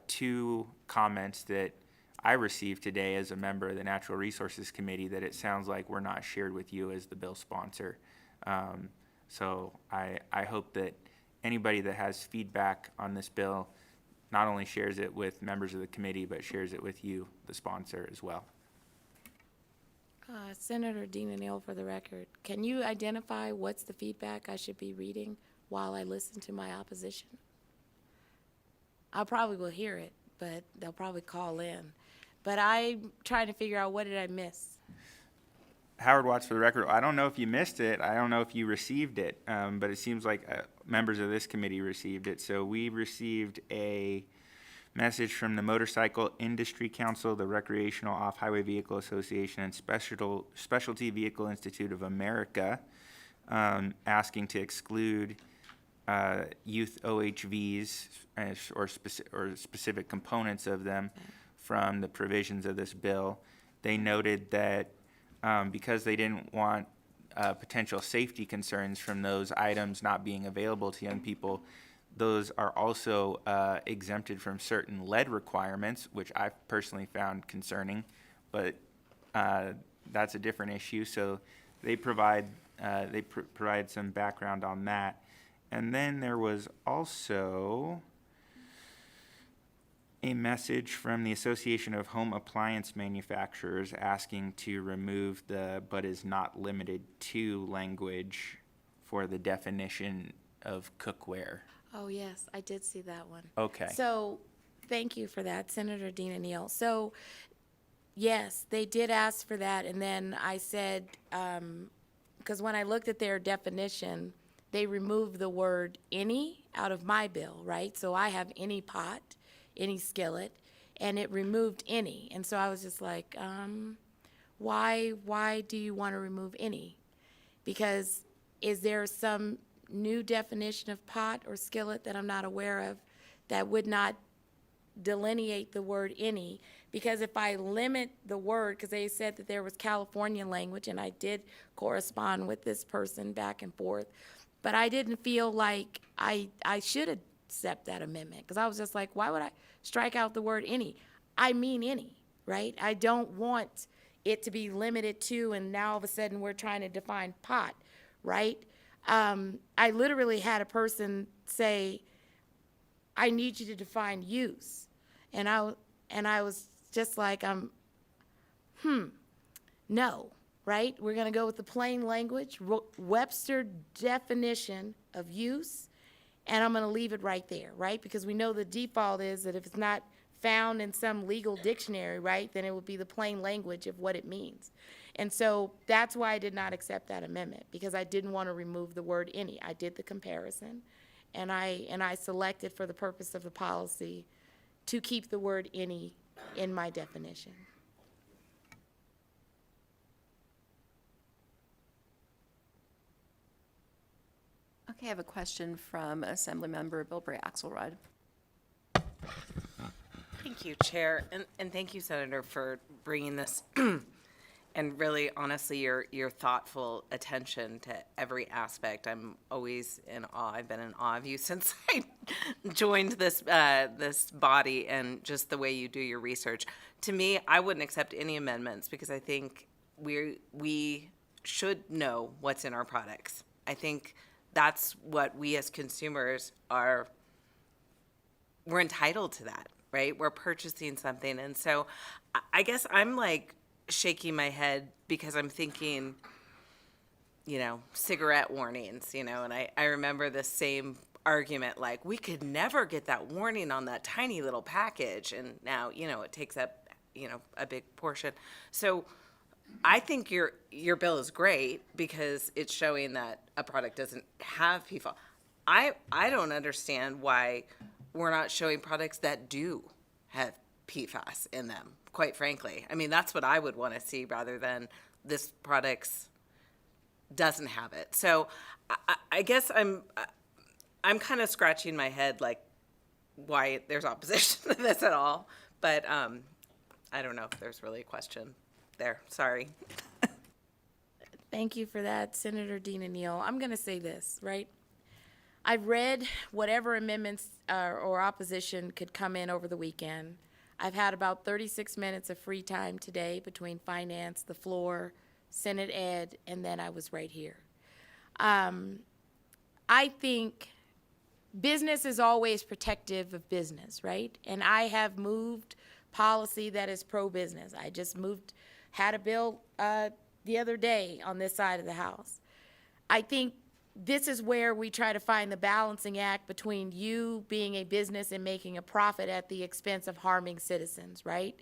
2 comments that I received today as a member of the Natural Resources Committee that it sounds like were not shared with you as the bill sponsor. So I hope that anybody that has feedback on this bill not only shares it with members of the committee, but shares it with you, the sponsor, as well. Senator Dina Neal, for the record, can you identify what's the feedback I should be reading while I listen to my opposition? I probably will hear it, but they'll probably call in. But I'm trying to figure out, what did I miss? Howard Watts, for the record, I don't know if you missed it. I don't know if you received it, but it seems like members of this committee received it. So we received a message from the Motorcycle Industry Council, the Recreational Off-Highway Vehicle Association, and Specialty Vehicle Institute of America, asking to exclude youth OHVs or specific components of them from the provisions of this bill. They noted that because they didn't want potential safety concerns from those items not being available to young people, those are also exempted from certain lead requirements, which I personally found concerning, but that's a different issue. So they provide some background on that. And then there was also a message from the Association of Home Appliance Manufacturers asking to remove the "but is not limited to" language for the definition of cookware. Oh, yes, I did see that one. Okay. So, thank you for that, Senator Dina Neal. So, yes, they did ask for that, and then I said, because when I looked at their definition, they removed the word "any" out of my bill, right? So I have any pot, any skillet, and it removed "any." And so I was just like, why do you want to remove "any"? Because is there some new definition of pot or skillet that I'm not aware of that would not delineate the word "any"? Because if I limit the word, because they said that there was California language, and I did correspond with this person back and forth, but I didn't feel like I should accept that amendment, because I was just like, why would I strike out the word "any"? I mean any, right? I don't want it to be limited to, and now all of a sudden we're trying to define pot, right? I literally had a person say, I need you to define use. And I was just like, no, right? We're going to go with the plain language, Webster definition of use, and I'm going to leave it right there, right? Because we know the default is that if it's not found in some legal dictionary, right, then it would be the plain language of what it means. And so that's why I did not accept that amendment, because I didn't want to remove the word "any." I did the comparison, and I selected for the purpose of the policy to keep the word "any" in my definition. Okay, I have a question from Assemblymember Bilbray Axelrod. Thank you, Chair, and thank you, Senator, for bringing this and really, honestly, your thoughtful attention to every aspect. I'm always in awe. I've been in awe of you since I joined this body, and just the way you do your research. To me, I wouldn't accept any amendments, because I think we should know what's in our products. I think that's what we as consumers we're entitled to that, right? We're purchasing something. And so I guess I'm like shaking my head, because I'm thinking, cigarette warnings, and I remember the same argument, like, we could never get that warning on that tiny little package. And now, it takes up, a big portion. So I think your bill is great, because it's showing that a product doesn't have PFAS. I don't understand why we're not showing products that do have PFAS in them, quite frankly. I mean, that's what I would want to see, rather than this product's doesn't have it. So I guess I'm kind of scratching my head, like, why there's opposition to this at all. But I don't know if there's really a question there. Sorry. Thank you for that, Senator Dina Neal. I'm going to say this, right? I read whatever amendments or opposition could come in over the weekend. I've had about 36 minutes of free time today between finance, the floor, Senate Ed, and then I was right here. I think business is always protective of business, right? And I have moved policy that is pro-business. I just had a bill the other day on this side of the House. I think this is where we try to find the balancing act between you being a business and making a profit at the expense of harming citizens, right?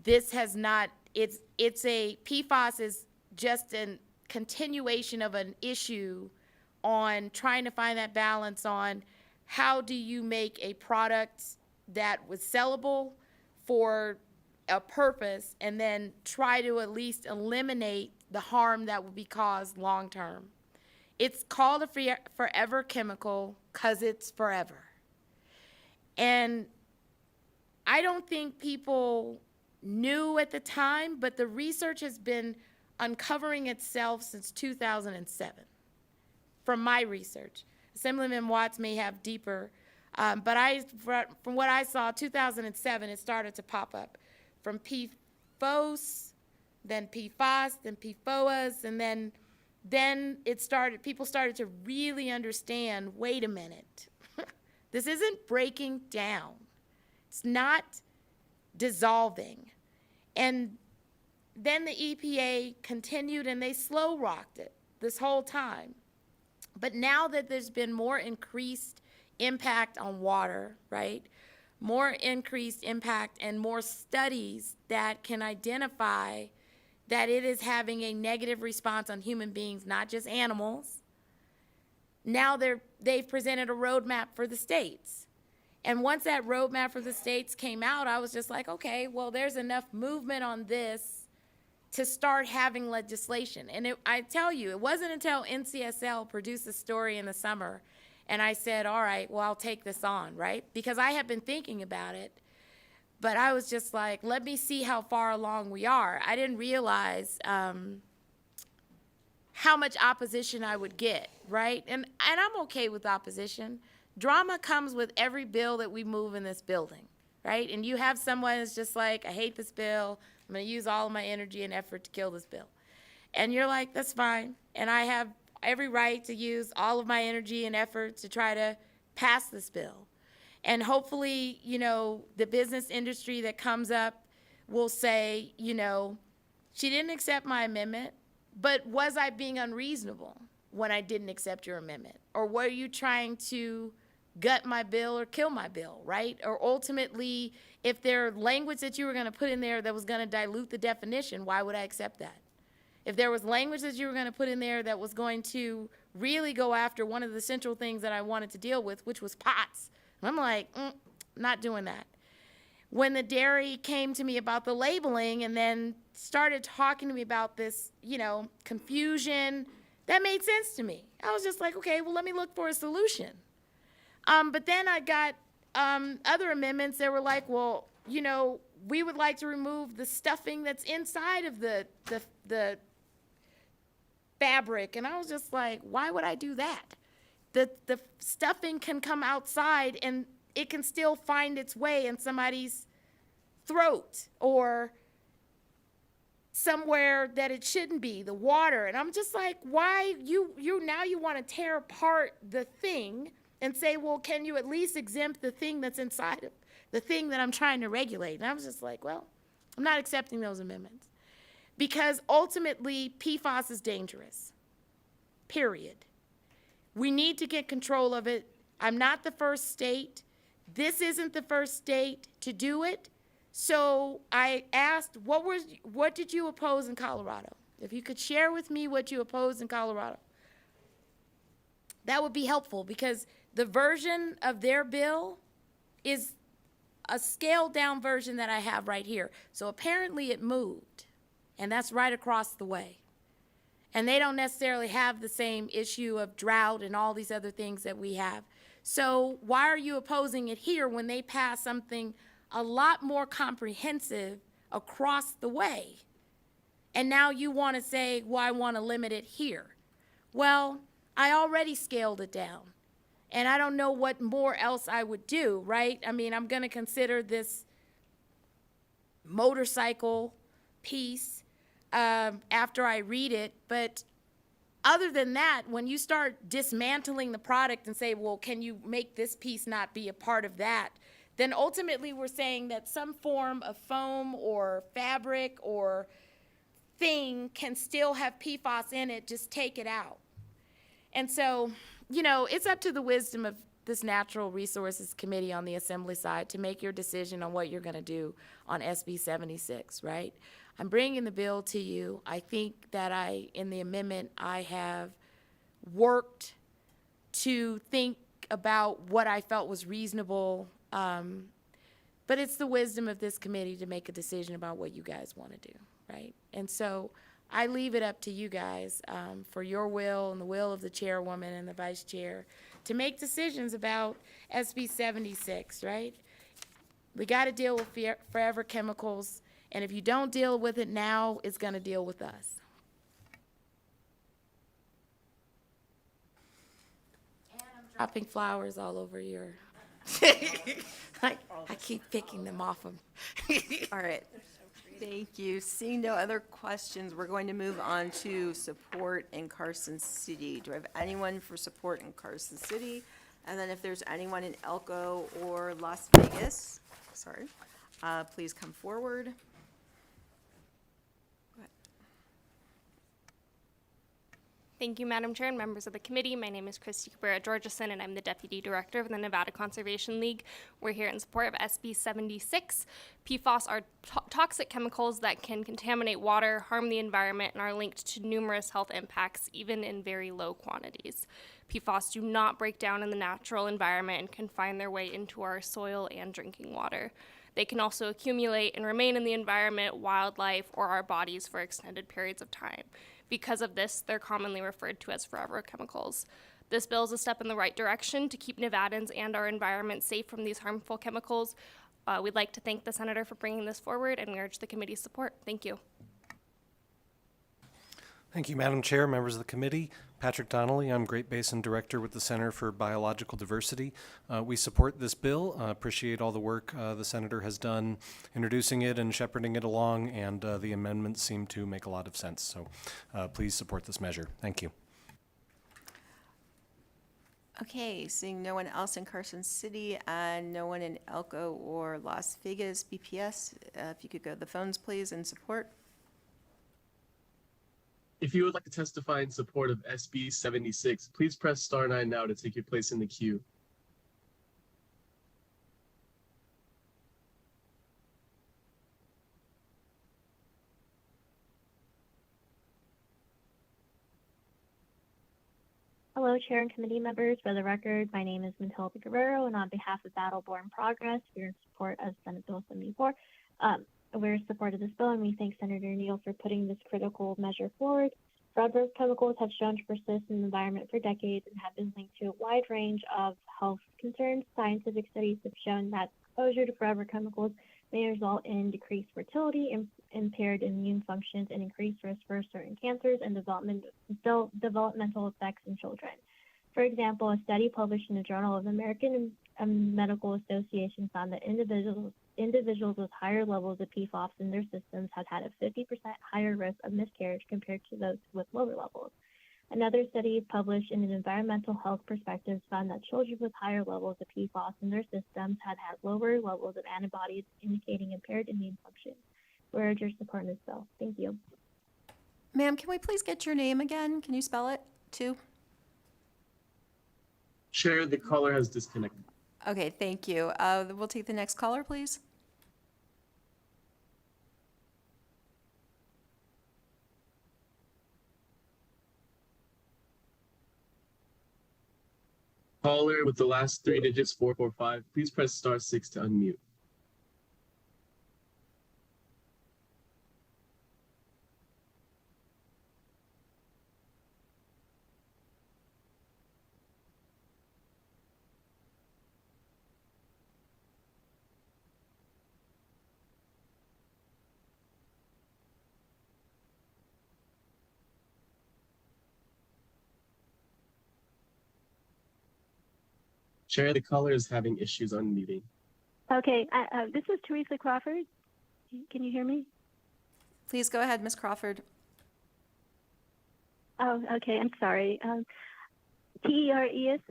This has not, PFAS is just a continuation of an issue on trying to find that balance on how do you make a product that was sellable for a purpose, and then try to at least eliminate the harm that will be caused long term. It's called a forever chemical because it's forever. And I don't think people knew at the time, but the research has been uncovering itself since 2007. From my research, Assemblyman Watts may have deeper, but from what I saw, 2007, it started to pop up from PFOS, then PFAS, then PFOAs, and then people started to really understand, wait a minute, this isn't breaking down. It's not dissolving. And then the EPA continued and they slow rocked it this whole time. But now that there's been more increased impact on water, right? More increased impact and more studies that can identify that it is having a negative response on human beings, not just animals. Now they've presented a roadmap for the states. And once that roadmap for the states came out, I was just like, okay, well, there's enough movement on this to start having legislation. And I tell you, it wasn't until NCSL produced a story in the summer and I said, all right, well, I'll take this on, right? Because I had been thinking about it, but I was just like, let me see how far along we are. I didn't realize how much opposition I would get, right? And I'm okay with opposition. Drama comes with every bill that we move in this building, right? And you have someone that's just like, I hate this bill. I'm going to use all of my energy and effort to kill this bill. And you're like, that's fine. And I have every right to use all of my energy and effort to try to pass this bill. And hopefully, you know, the business industry that comes up will say, you know, she didn't accept my amendment, but was I being unreasonable when I didn't accept your amendment? Or were you trying to gut my bill or kill my bill, right? Or ultimately, if there's language that you were going to put in there that was going to dilute the definition, why would I accept that? If there was language that you were going to put in there that was going to really go after one of the central things that I wanted to deal with, which was pots, I'm like, not doing that. When the dairy came to me about the labeling and then started talking to me about this, you know, confusion, that made sense to me. I was just like, okay, well, let me look for a solution. But then I got other amendments that were like, well, you know, we would like to remove the stuffing that's inside of the fabric. And I was just like, why would I do that? The stuffing can come outside and it can still find its way in somebody's throat or somewhere that it shouldn't be, the water. And I'm just like, why you now you want to tear apart the thing and say, well, can you at least exempt the thing that's inside of the thing that I'm trying to regulate? And I was just like, well, I'm not accepting those amendments. Because ultimately, PFAS is dangerous, period. We need to get control of it. I'm not the first state. This isn't the first state to do it. So I asked, what did you oppose in Colorado? If you could share with me what you opposed in Colorado, that would be helpful, because the version of their bill is a scaled down version that I have right here. So apparently it moved, and that's right across the way. And they don't necessarily have the same issue of drought and all these other things that we have. So why are you opposing it here when they pass something a lot more comprehensive across the way? And now you want to say, well, I want to limit it here. Well, I already scaled it down. And I don't know what more else I would do, right? I mean, I'm going to consider this motorcycle piece after I read it. But other than that, when you start dismantling the product and say, well, can you make this piece not be a part of that? Then ultimately we're saying that some form of foam or fabric or thing can still have PFAS in it, just take it out. And so, you know, it's up to the wisdom of this Natural Resources Committee on the Assembly side to make your decision on what you're going to do on SB 76, right? I'm bringing the bill to you. I think that in the amendment, I have worked to think about what I felt was reasonable, but it's the wisdom of this committee to make a decision about what you guys want to do, right? And so I leave it up to you guys, for your will and the will of the chairwoman and the vice chair to make decisions about SB 76, right? We got to deal with forever chemicals, and if you don't deal with it now, it's going to deal with us. And I'm dropping flowers all over your. I keep picking them off them. All right. Thank you. Seeing no other questions, we're going to move on to support in Carson City. Do I have anyone for support in Carson City? And then if there's anyone in Elko or Las Vegas, please come forward. Go ahead. Thank you, Madam Chair and members of the committee. My name is Christy Cabrera-Georgeson, and I'm the Deputy Director of the Nevada Conservation League. We're here in support of SB 76. PFAS are toxic chemicals that can contaminate water, harm the environment, and are linked to numerous health impacts, even in very low quantities. PFAS do not break down in the natural environment and can find their way into our soil and drinking water. They can also accumulate and remain in the environment, wildlife, or our bodies for extended periods of time. Because of this, they're commonly referred to as forever chemicals. This bill is a step in the right direction to keep Nevadans and our environment safe from these harmful chemicals. We'd like to thank the senator for bringing this forward, and we urge the committee's support. Thank you. Thank you, Madam Chair, members of the committee. Patrick Donnelly, I'm Great Basin Director with the Center for Biological Diversity. We support this bill, appreciate all the work the Senator has done introducing it and shepherding it along, and the amendments seem to make a lot of sense. So please support this measure. Thank you. Okay, seeing no one else in Carson City and no one in Elko or Las Vegas, BPS, if you could go to the phones, please, in support. If you would like to testify in support of SB 76, please press *9 now to take your place in the queue. Hello, Chair and committee members. For the record, my name is Matilda Guerrero, and on behalf of Battleborn Progress, we're in support of Senate Bill 74. We're in support of this bill, and we thank Senator Neal for putting this critical measure forward. Forever chemicals have shown to persist in the environment for decades and have been linked to a wide range of health concerns. Scientific studies have shown that exposure to forever chemicals may result in decreased fertility, impaired immune functions, and increased risk for certain cancers and developmental effects in children. For example, a study published in the Journal of the American Medical Association found that individuals with higher levels of PFAS in their systems have had a 50% higher risk of miscarriage compared to those with lower levels. Another study published in an Environmental Health Perspectives found that children with higher levels of PFAS in their systems had lower levels of antibodies, indicating impaired immune function. We urge your support in this bill. Thank you. Ma'am, can we please get your name again? Can you spell it, too? Chair, the caller has disconnected. Okay, thank you. We'll take the next caller, please. Caller with the last 3 digits, 445, please press *6 to unmute. Chair, the caller is having issues unmuting. Okay, this is Teresa Crawford. Can you hear me? Please go ahead, Ms. Crawford. Oh, okay, I'm sorry. TERESA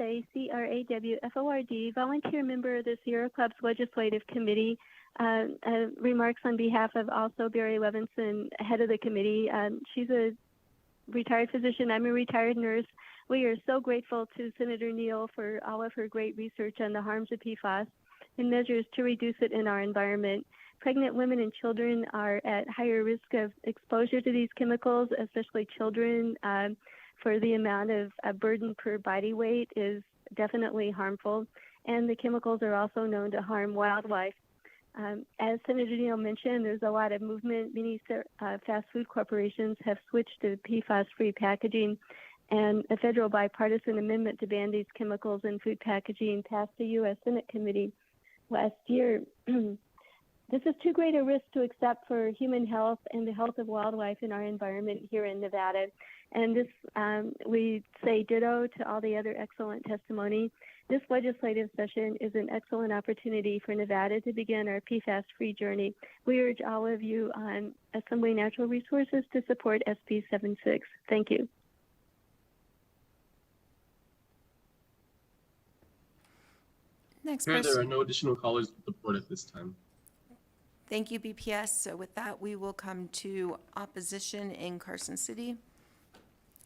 CRAWFORD, volunteer member of the Sierra Club's Legislative Committee, remarks on behalf of also Barry Levinson, head of the committee. She's a retired physician. I'm a retired nurse. We are so grateful to Senator Neal for all of her great research on the harms of PFAS and measures to reduce it in our environment. Pregnant women and children are at higher risk of exposure to these chemicals, especially children, for the amount of burden per body weight is definitely harmful. And the chemicals are also known to harm wildlife. As Senator Neal mentioned, there's a lot of movement. Many fast food corporations have switched to PFAS-free packaging, and a federal bipartisan amendment to ban these chemicals in food packaging passed the U.S. Senate committee last year. This is too great a risk to accept for human health and the health of wildlife in our environment here in Nevada. And this, we say ditto to all the other excellent testimony. This legislative session is an excellent opportunity for Nevada to begin our PFAS-free journey. We urge all of you on Assembly Natural Resources to support SB 76. Thank you. Next Chair, there are person. no additional callers with support at this time. Thank you, BPS. So with that, we will come to opposition in Carson City.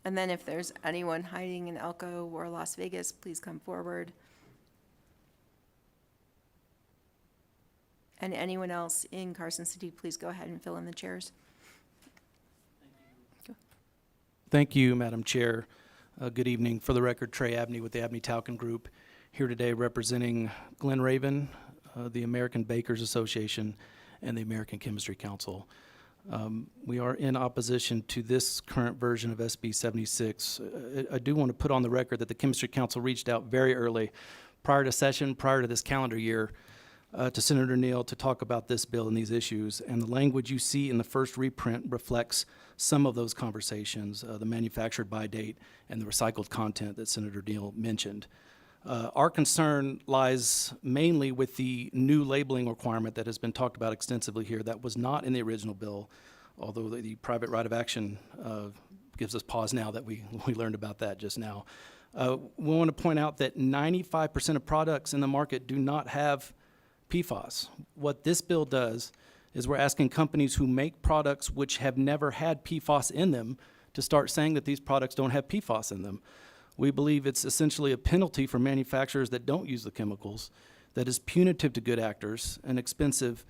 And then if there's anyone hiding in Elko or Las Vegas, please come forward. And anyone else in Carson City, please go ahead and fill in the chairs. Thank you, Madam Chair. Good evening. For the record, Trey Abney with the Abney Talcon Group, here today representing Glen Raven, the American Bakers Association, and the American Chemistry Council. We are in opposition to this current version of SB 76. I do want to put on the record that the Chemistry Council reached out very early, prior to session, prior to this calendar year, to Senator Neal to talk about this bill and these issues. And the language you see in the first reprint reflects some of those conversations, the manufactured by date and the recycled content that Senator Neal mentioned. Our concern lies mainly with the new labeling requirement that has been talked about extensively here that was not in the original bill, although the private right of action gives us pause now that we learned about that just now. We want to point out that 95% of products in the market do not have PFAS. What this bill does is we're asking companies who make products which have never had PFAS in them to start saying that these products don't have PFAS in them. We believe it's essentially a penalty for manufacturers that don't use the chemicals, that is punitive to good actors and expensive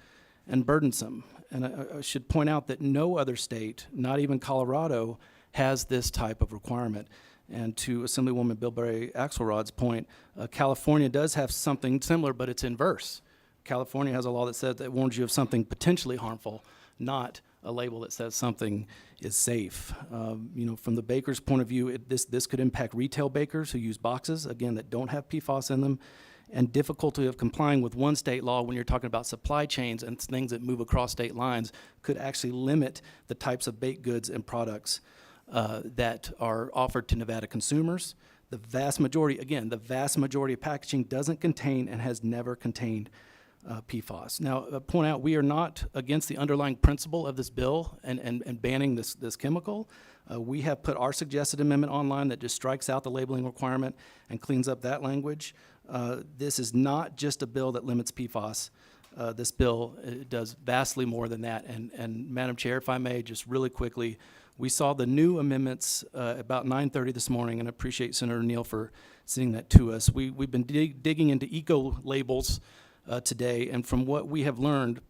and burdensome. And I should point out that no other state, not even Colorado, has this type of requirement. And to Assemblywoman Bilberry Axelrod's point, California does have something similar, but it's inverse. California has a law that says that warns you of something potentially harmful, not a label that says something is safe. From the baker's point of view, this could impact retail bakers who use boxes, again, that don't have PFAS in them, and difficulty of complying with one state law when you're talking about supply chains and things that move across state lines could actually limit the types of baked goods and products that are offered to Nevada consumers. The vast majority of packaging doesn't contain and has never contained PFAS. Now, point out, we are not against the underlying principle of this bill and banning this chemical. We have put our suggested amendment online that just strikes out the labeling requirement and cleans up that language. This is not just a bill that limits PFAS. This bill does vastly more than that. And Madam Chair, if I may, just really quickly, we saw the new amendments about 9:30 this morning, and I appreciate Senator Neal for sending that to us. We've been digging into eco labels today, and from what we have learned,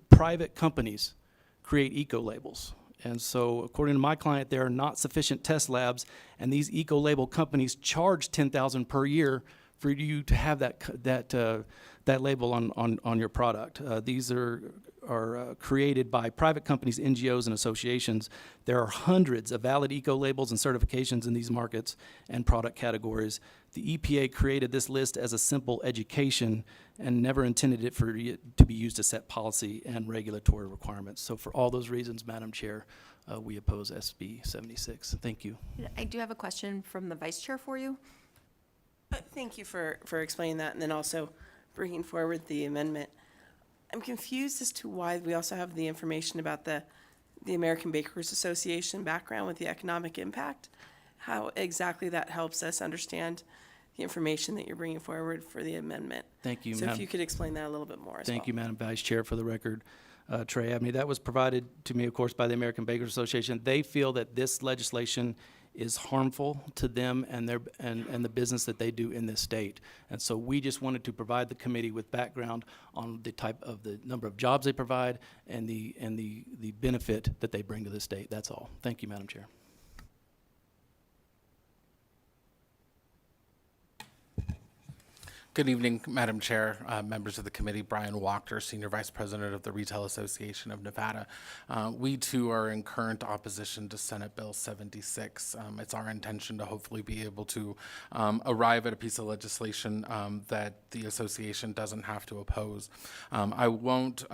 private companies create eco labels. And so according to my client, there are not sufficient test labs, and these eco label companies charge $10,000 per year for you to have that label on your product. These are created by private companies, NGOs, and associations. There are hundreds of valid eco labels and certifications in these markets and product categories. The EPA created this list as a simple education and never intended it to be used to set policy and regulatory requirements. So for all those reasons, Madam Chair, we oppose SB 76. Thank you. I do have a question from the Vice Chair for you. Thank you for explaining that, and then also bringing forward the amendment. I'm confused as to why we also have the information about the American Bakers Association background with the economic impact, how exactly that helps us understand the information that you're bringing forward for the amendment. Thank you, So Madam. if you could explain that a little bit more as well. Thank you, Madam Vice Chair. For the record, Trey Abney, that was provided to me, of course, by the American Bakers Association. They feel that this legislation is harmful to them and the business that they do in this state. And so we just wanted to provide the committee with background on the number of jobs they provide and the benefit that they bring to the state. That's all. Thank you, Madam Chair. Good evening, Madam Chair, members of the committee. Brian Wachter, Senior Vice President of the Retail Association of Nevada. We too are in current opposition to Senate Bill 76. It's our intention to hopefully be able to arrive at a piece of legislation that the association doesn't have to oppose. I won't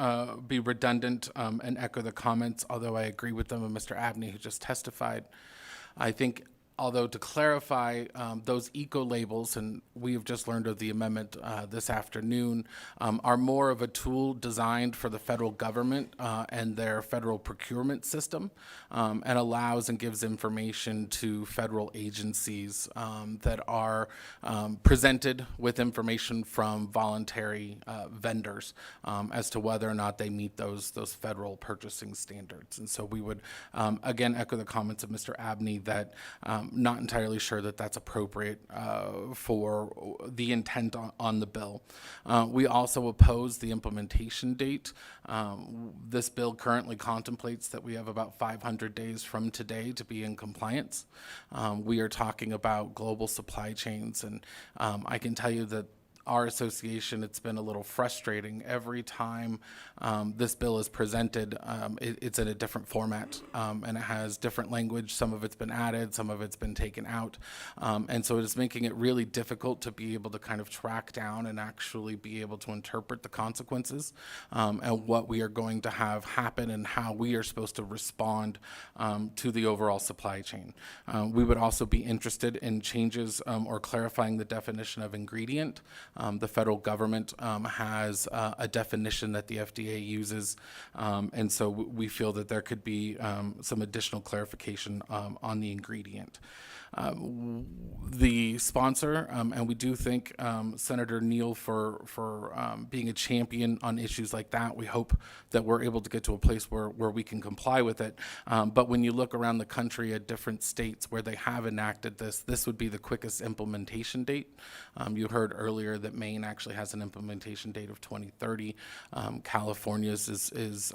be redundant and echo the comments, although I agree with them of Mr. Abney, who just testified. I think, although to clarify, those eco-labels, and we have just learned of the amendment this afternoon, are more of a tool designed for the federal government and their federal procurement system, and allows and gives information to federal agencies that are presented with information from voluntary vendors as to whether or not they meet those federal purchasing standards. And so we would, again, echo the comments of Mr. Abney that not entirely sure that that's appropriate for the intent on the bill. We also oppose the implementation date. This bill currently contemplates that we have about 500 days from today to be in compliance. We are talking about global supply chains, and I can tell you that our association, it's been a little frustrating. Every time this bill is presented, it's in a different format, and it has different language. Some of it's been added, some of it's been taken out. And so it is making it really difficult to be able to kind of track down and actually be able to interpret the consequences and what we are going to have happen and how we are supposed to respond to the overall supply chain. We would also be interested in changes or clarifying the definition of ingredient. The federal government has a definition that the FDA uses, and so we feel that there could be some additional clarification on the ingredient. The sponsor, and we do thank Senator Neal for being a champion on issues like that. We hope that we're able to get to a place where we can comply with it. But when you look around the country at different states where they have enacted this would be the quickest implementation date. You heard earlier that Maine actually has an implementation date of 2030. California's is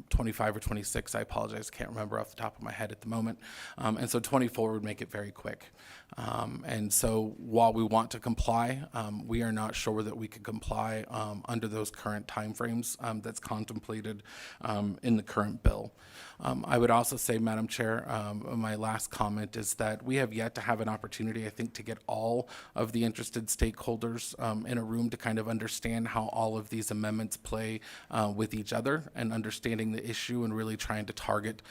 25 or 26. I apologize, can't remember off the top of my head at the moment. And so 24 would make it very quick. And so while we want to comply, we are not sure that we can comply under those current timeframes that's contemplated in the current bill. I would also say, Madam Chair, my last comment is that we have yet to have an opportunity, I think, to get all of the interested stakeholders in a room to kind of understand how all of these amendments play with each other and understanding the issue and really trying to target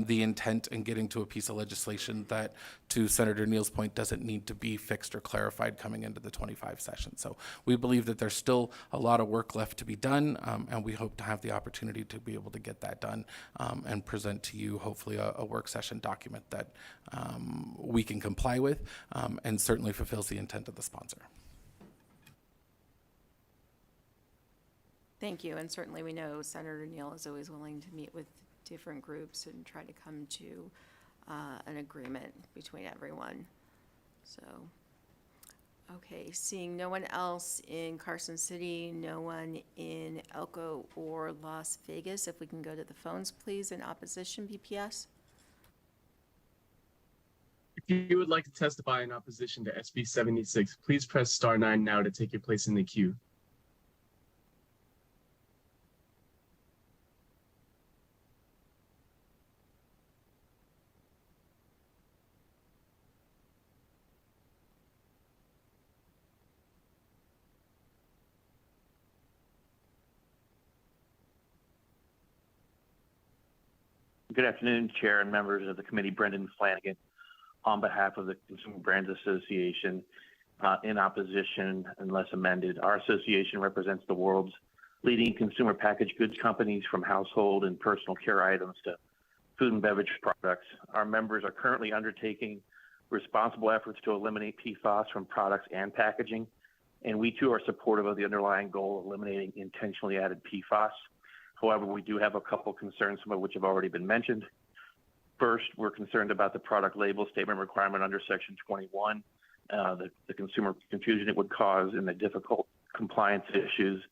the intent and getting to a piece of legislation that, to Senator Neal's point, doesn't need to be fixed or clarified coming into the 25 session. So we believe that there's still a lot of work left to be done, and we hope to have the opportunity to be able to get that done and present to you hopefully a work session document that we can comply with and certainly fulfills the intent of the sponsor. Thank you, and certainly we know Senator Neal is always willing to meet with different groups and try to come to an agreement between everyone. So, okay, seeing no one else in Carson City, no one in Elko or Las Vegas, if we can go to the phones, please, in opposition, BPS. If you would like to testify in opposition to SB 76, please press *9 now to take your place in the queue. Good afternoon, Chair and members of the committee. Brendan Flanagan on behalf of the Consumer Brands Association in opposition unless amended. Our association represents the world's leading consumer packaged goods companies, from household and personal care items to food and beverage products. Our members are currently undertaking responsible efforts to eliminate PFAS from products and packaging, and we too are supportive of the underlying goal of eliminating intentionally added PFAS. However, we do have a couple concerns, some of which have already been mentioned. First, we're concerned about the product label statement requirement under Section 21, the consumer confusion it would cause and the difficult compliance issues.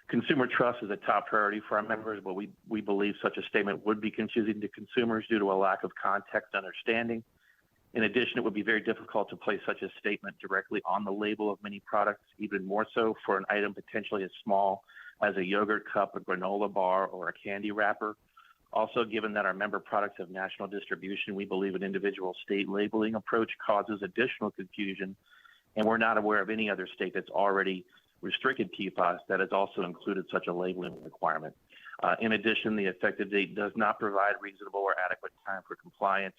Consumer trust is a top priority for our members, but we believe such a statement would be confusing to consumers due to a lack of context and understanding. In addition, it would be very difficult to place such a statement directly on the label of many products, even more so for an item potentially as small as a yogurt cup, a granola bar, or a candy wrapper. Also, given that our member products have national distribution, we believe an individual state labeling approach causes additional confusion, and we're not aware of any other state that's already restricted PFAS that has also included such a labeling requirement. In addition, the effective date does not provide reasonable or adequate time for compliance.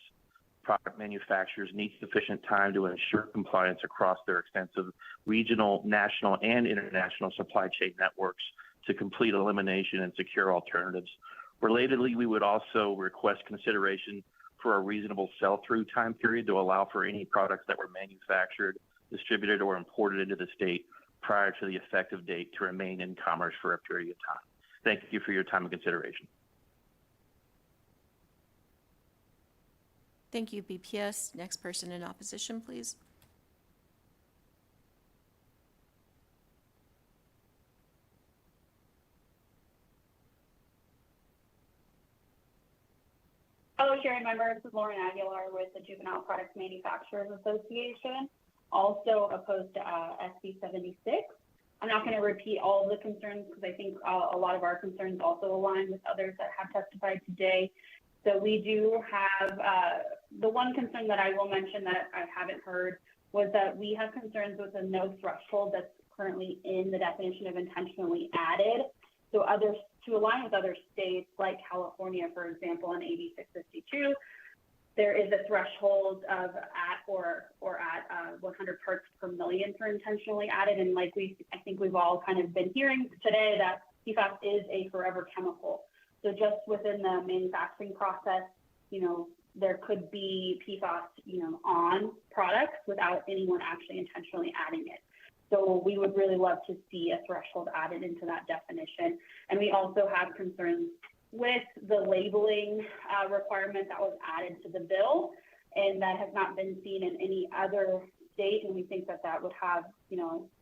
Product manufacturers need sufficient time to ensure compliance across their extensive regional, national, and international supply chain networks to complete elimination and secure alternatives. Relatedly, we would also request consideration for a reasonable sell-through time period to allow for any products that were manufactured, distributed, or imported into the state prior to the effective date to remain in commerce for a period of time. Thank you for your time and consideration. Thank you, BPS. Next person in opposition, please. Hello, Chair and members. This is Lauren Aguilar with the Juvenile Products Manufacturers Association, also opposed to SB 76. I'm not going to repeat all of the concerns because I think a lot of our concerns also align with others that have testified today. So we do have, the one concern that I will mention that I haven't heard was that we have concerns with the no threshold that's currently in the definition of intentionally added. So others, to align with other states like California, for example, in AB 652, there is a threshold of at 100 parts per million for intentionally added. And like I think we've all kind of been hearing today that PFAS is a forever chemical. So just within the manufacturing process, there could be PFAS, on products without anyone actually intentionally adding it. So we would really love to see a threshold added into that definition. And we also have concerns with the labeling requirement that was added to the bill, and that has not been seen in any other state. And we think that that would have,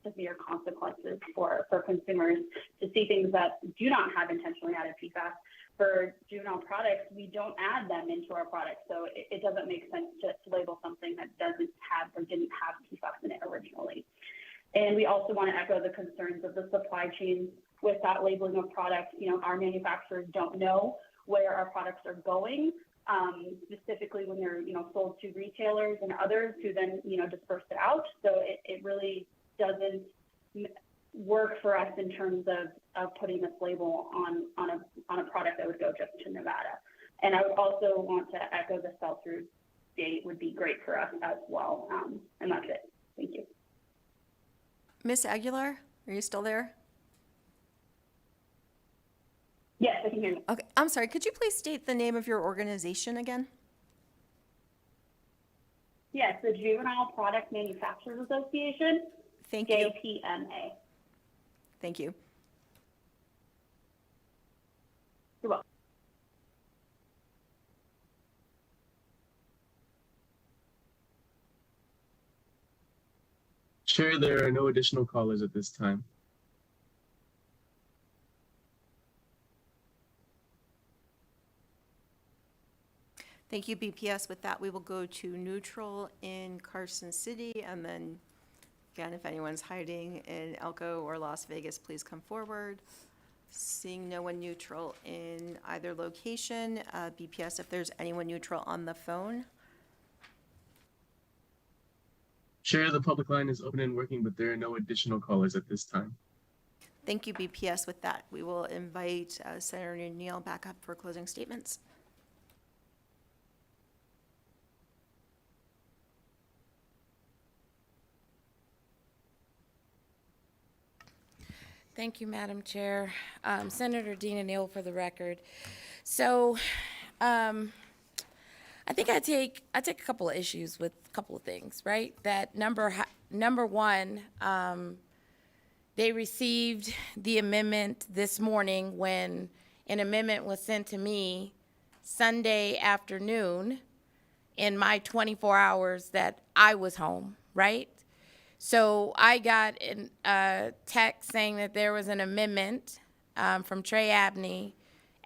severe consequences for consumers to see things that do not have intentionally added PFAS. For juvenile products, we don't add them into our products. So it doesn't make sense to label something that doesn't have or didn't have PFAS in it originally. And we also want to echo the concerns of the supply chain with that labeling of products. Our manufacturers don't know where our products are going, specifically when they're, sold to retailers and others who then, disperse it out. So it really doesn't work for us in terms of putting this label on a product that would go just to Nevada. And I would also want to echo the sell-through date would be great for us as well. And that's it. Thank you. Ms. Aguilar, are you still there? Yes, I can hear you. Okay, I'm sorry. Could you please state the name of your organization again? Yes, the Juvenile Product Manufacturers Association. Thank you. JPMA. Thank you. You're welcome. Chair, there are no additional callers at this time. Thank you, BPS. With that, we will go to neutral in Carson City, and then, again, if anyone's hiding in Elko or Las Vegas, please come forward. Seeing no one neutral in either location, BPS, if there's anyone neutral on the phone. Chair, the public line is open and working, but there are no additional callers at this time. Thank you, BPS. With that, we will invite Senator Neal back up for closing statements. Thank you, Madam Chair. Senator Dina Neal for the record. So I think I take a couple of issues with a couple of things, right? That number one, they received the amendment this morning when an amendment was sent to me Sunday afternoon in my 24 hours that I was home, right? So I got a text saying that there was an amendment from Trey Abney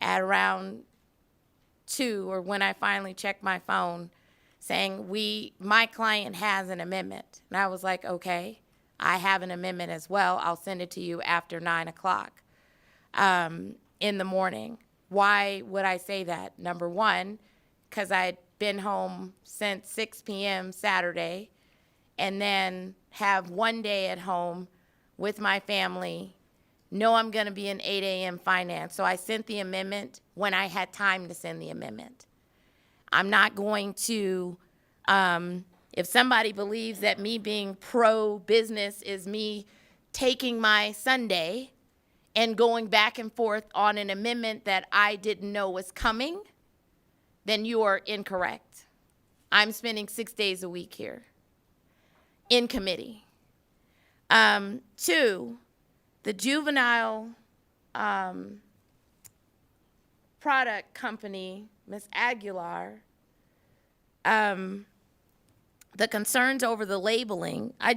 at around 2, or when I finally checked my phone, saying, my client has an amendment. And I was like, okay, I have an amendment as well. I'll send it to you after 9 o'clock in the morning. Why would I say that? Number one, because I had been home since 6 p.m. Saturday, and then have one day at home with my family, know I'm going to be in 8 a.m. finance. So I sent the amendment when I had time to send the amendment. I'm not going to, if somebody believes that me being pro-business is me taking my Sunday and going back and forth on an amendment that I didn't know was coming, then you are incorrect. I'm spending 6 days a week here in committee. Two, the juvenile product company, Ms. Aguilar, the concerns over the labeling, I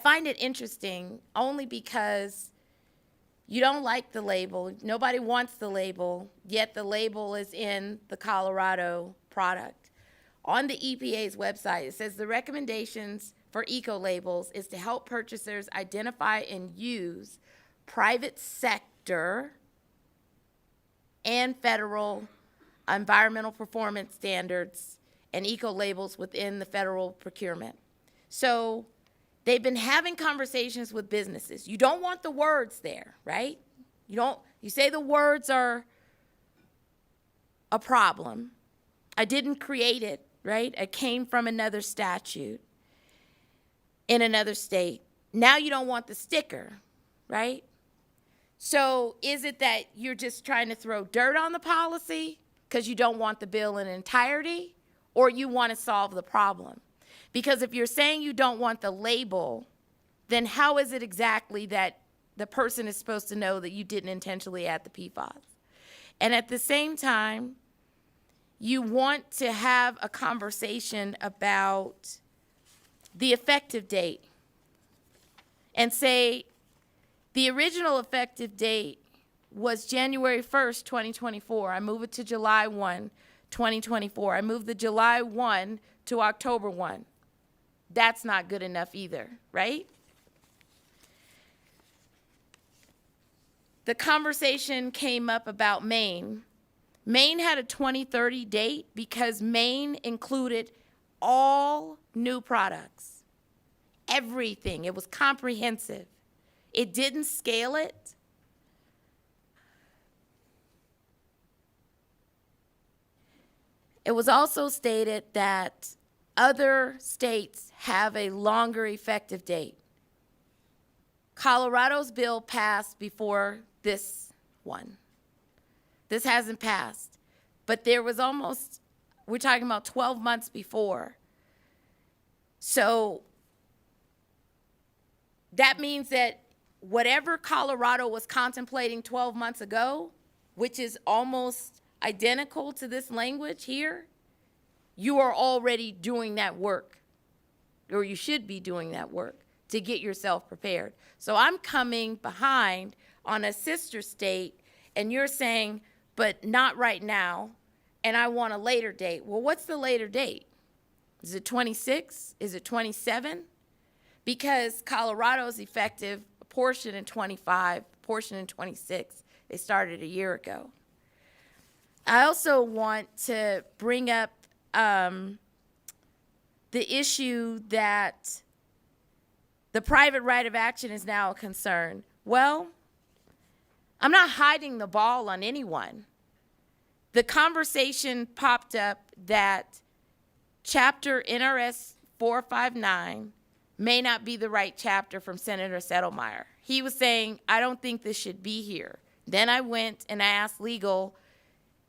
find it interesting only because you don't like the label. Nobody wants the label, yet the label is in the Colorado product. On the EPA's website, it says the recommendations for eco-labels is to help purchasers identify and use private sector and federal environmental performance standards and eco-labels within the federal procurement. So they've been having conversations with businesses. You don't want the words there, right? You say the words are a problem. I didn't create it, right? It came from another statute in another state. Now you don't want the sticker, right? So is it that you're just trying to throw dirt on the policy because you don't want the bill in entirety, or you want to solve the problem? Because if you're saying you don't want the label, then how is it exactly that the person is supposed to know that you didn't intentionally add the PFAS? And at the same time, you want to have a conversation about the effective date and say the original effective date was January 1st, 2024. I move it to July 1, 2024. I move the July 1 to October 1. That's not good enough either, right? The conversation came up about Maine. Maine had a 2030 date because Maine included all new products, everything. It was comprehensive. It didn't scale it. It was also stated that other states have a longer effective date. Colorado's bill passed before this one. This hasn't passed, but there was we're talking about 12 months before. So that means that whatever Colorado was contemplating 12 months ago, which is almost identical to this language here, you are already doing that work, or you should be doing that work to get yourself prepared. So I'm coming behind on a sister state, and you're saying, but not right now, and I want a later date. Well, what's the later date? Is it 26? Is it 27? Because Colorado's effective, a portion in 25, a portion in 26. They started a year ago. I also want to bring up the issue that the private right of action is now a concern. Well, I'm not hiding the ball on anyone. The conversation popped up that chapter NRS 459 may not be the right chapter from Senator Settlemyre. He was saying, I don't think this should be here. Then I went and I asked legal,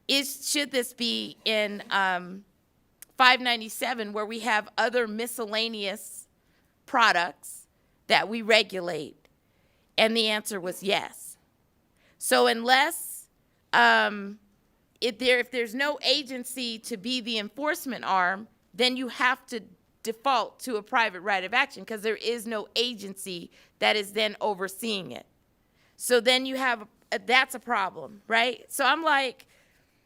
should this be in 597 where we have other miscellaneous products that we regulate? And the answer was yes. So unless, if there's no agency to be the enforcement arm, then you have to default to a private right of action because there is no agency that is then overseeing it. So then you have, that's a problem, right? So I'm like,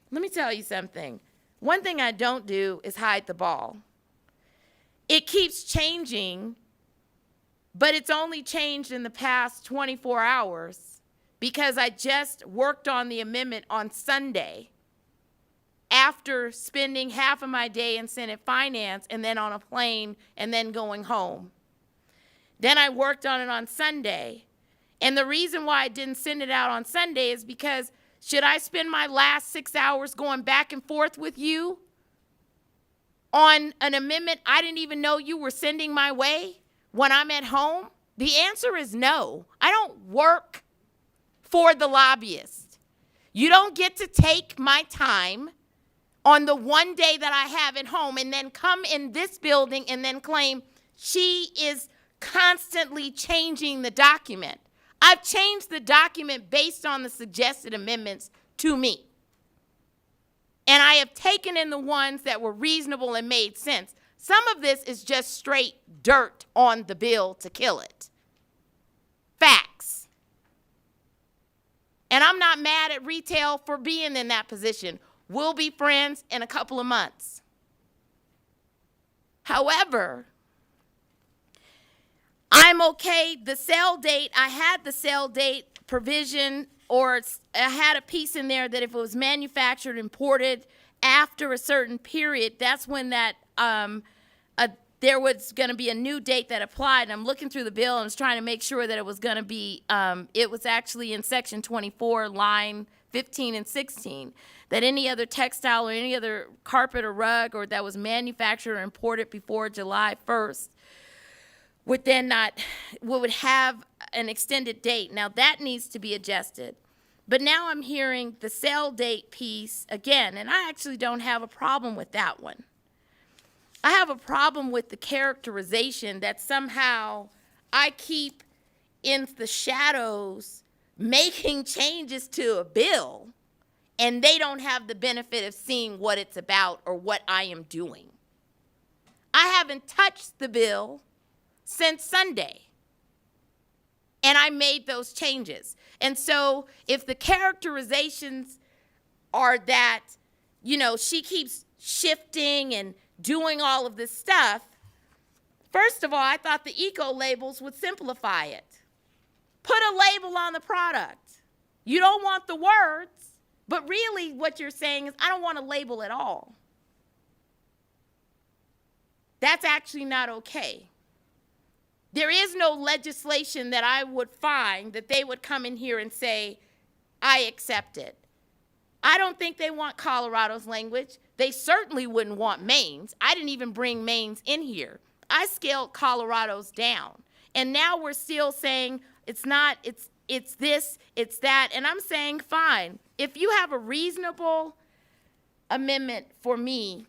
let me tell you something. One thing I don't do is hide the ball. it keeps changing, but it's only changed in the past 24 hours because I just worked on the amendment on Sunday after spending half of my day in Senate Finance and then on a plane and then going home. Then I worked on it on Sunday. And the reason why I didn't send it out on Sunday is because should I spend my last 6 hours going back and forth with you on an amendment I didn't even know you were sending my way when I'm at home? The answer is no. I don't work for the lobbyist. You don't get to take my time on the one day that I have at home and then come in this building and then claim she is constantly changing the document. I've changed the document based on the suggested amendments to me. And I have taken in the ones that were reasonable and made sense. Some of this is just straight dirt on the bill to kill it. Facts. And I'm not mad at retail for being in that position. We'll be friends in a couple of months. However, I'm okay. The sale date, I had the sale date provision, or I had a piece in there that if it was manufactured, imported after a certain period, that's when that there was going to be a new date that applied. And I'm looking through the bill and I was trying to make sure that it was going to be, it was actually in section 24, line 15 and 16, that any other textile or any other carpet or rug or that was manufactured or imported before July 1st would have an extended date. Now that needs to be adjusted. But now I'm hearing the sale date piece again, and I actually don't have a problem with that one. I have a problem with the characterization that somehow I keep in the shadows making changes to a bill and they don't have the benefit of seeing what it's about or what I am doing. I haven't touched the bill since Sunday. And I made those changes. And so if the characterizations are that, she keeps shifting and doing all of this stuff, first of all, I thought the eco labels would simplify it. Put a label on the product. You don't want the words, but really what you're saying is, I don't want a label at all. That's actually not okay. There is no legislation that I would find that they would come in here and say, I accept it. I don't think they want Colorado's language. They certainly wouldn't want Maine's. I didn't even bring Maine's in here. I scaled Colorado's down. And now we're still saying it's not, it's this, it's that. And I'm saying, fine. If you have a reasonable amendment for me,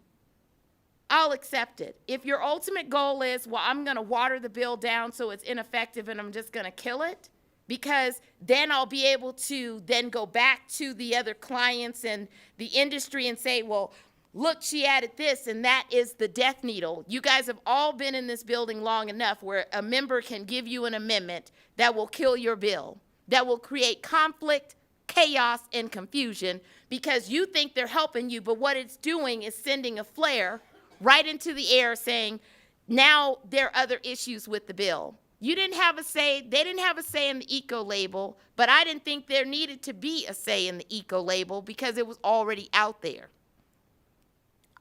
I'll accept it. If your ultimate goal is, well, I'm going to water the bill down so it's ineffective and I'm just going to kill it, because then I'll be able to then go back to the other clients and the industry and say, well, look, she added this, and that is the death needle. You guys have all been in this building long enough where a member can give you an amendment that will kill your bill, that will create conflict, chaos, and confusion because you think they're helping you, but what it's doing is sending a flare right into the air saying, now there are other issues with the bill. You didn't have a say, they didn't have a say in the eco label, but I didn't think there needed to be a say in the eco label because it was already out there.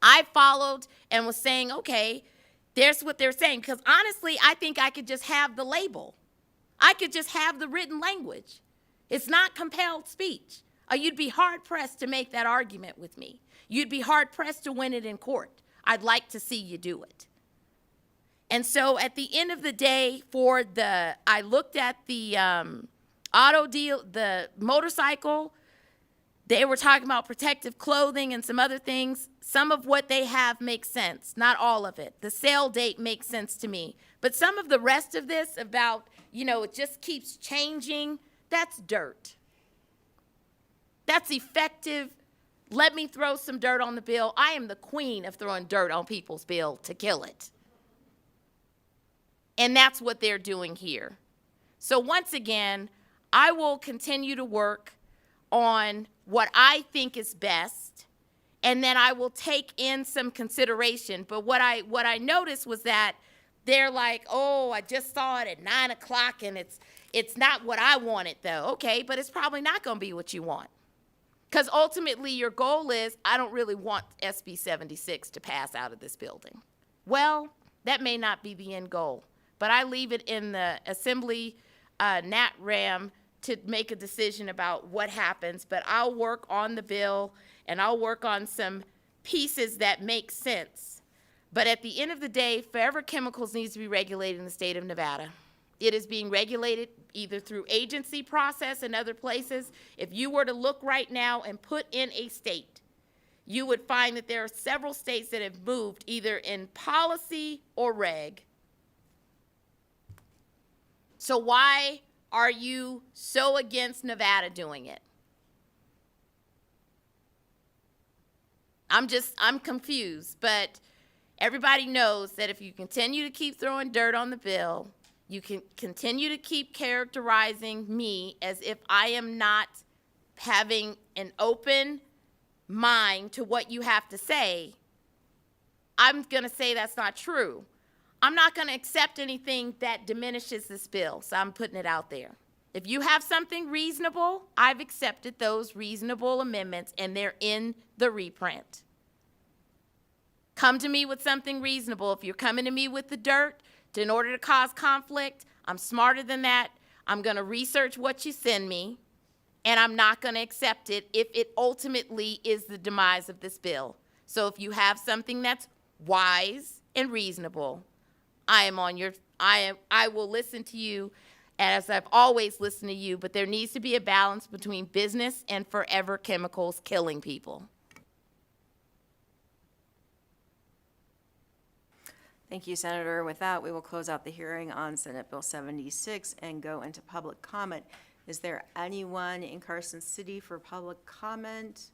I followed and was saying, okay, there's what they're saying, because honestly, I think I could just have the label. I could just have the written language. It's not compelled speech. You'd be hard-pressed to make that argument with me. You'd be hard-pressed to win it in court. I'd like to see you do it. And so at the end of the day, I looked at the auto deal, the motorcycle. They were talking about protective clothing and some other things. Some of what they have makes sense, not all of it. The sale date makes sense to me. But some of the rest of this about, it just keeps changing, that's dirt. That's effective. Let me throw some dirt on the bill. I am the queen of throwing dirt on people's bill to kill it. And that's what they're doing here. So once again, I will continue to work on what I think is best and then I will take in some consideration. But what I noticed was that they're like, oh, I just saw it at 9 o'clock, and it's not what I wanted, though. Okay, but it's probably not going to be what you want. Because ultimately your goal is, I don't really want SB 76 to pass out of this building. Well, that may not be the end goal, but I leave it in the Assembly NatRam to make a decision about what happens. But I'll work on the bill, and I'll work on some pieces that make sense. But at the end of the day, Forever Chemicals needs to be regulated in the state of Nevada. It is being regulated either through agency process and other places. If you were to look right now and put in a state, you would find that there are several states that have moved either in policy or reg. So why are you so against Nevada doing it? I'm confused, but everybody knows that if you continue to keep throwing dirt on the bill, you can continue to keep characterizing me as if I am not having an open mind to what you have to say. I'm going to say that's not true. I'm not going to accept anything that diminishes this bill, so I'm putting it out there. If you have something reasonable, I've accepted those reasonable amendments, and they're in the reprint. Come to me with something reasonable. If you're coming to me with the dirt, in order to cause conflict, I'm smarter than that. I'm going to research what you send me, and I'm not going to accept it if it ultimately is the demise of this bill. So if you have something that's wise and reasonable, I will listen to you as I've always listened to you, but there needs to be a balance between business and Forever Chemicals killing people. Thank you, Senator. With that, we will close out the hearing on Senate Bill 76 and go into public comment. Is there anyone in Carson City for public comment?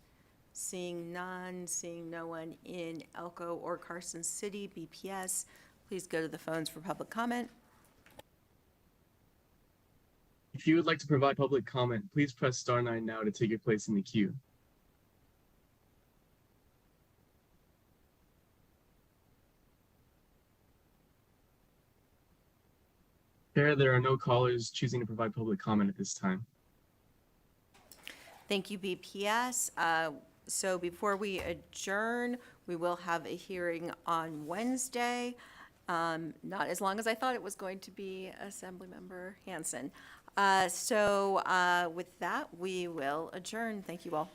Seeing none, seeing no one in Elko or Carson City, BPS, please go to the phones for public comment. If you would like to provide public comment, please press star 9 now to take your place in the queue. There are no callers choosing to provide public comment at this time. Thank you, BPS. So before we adjourn, we will have a hearing on Wednesday. Not as long as I thought it was going to be, Assemblymember Hanson. So with that, we will adjourn. Thank you all.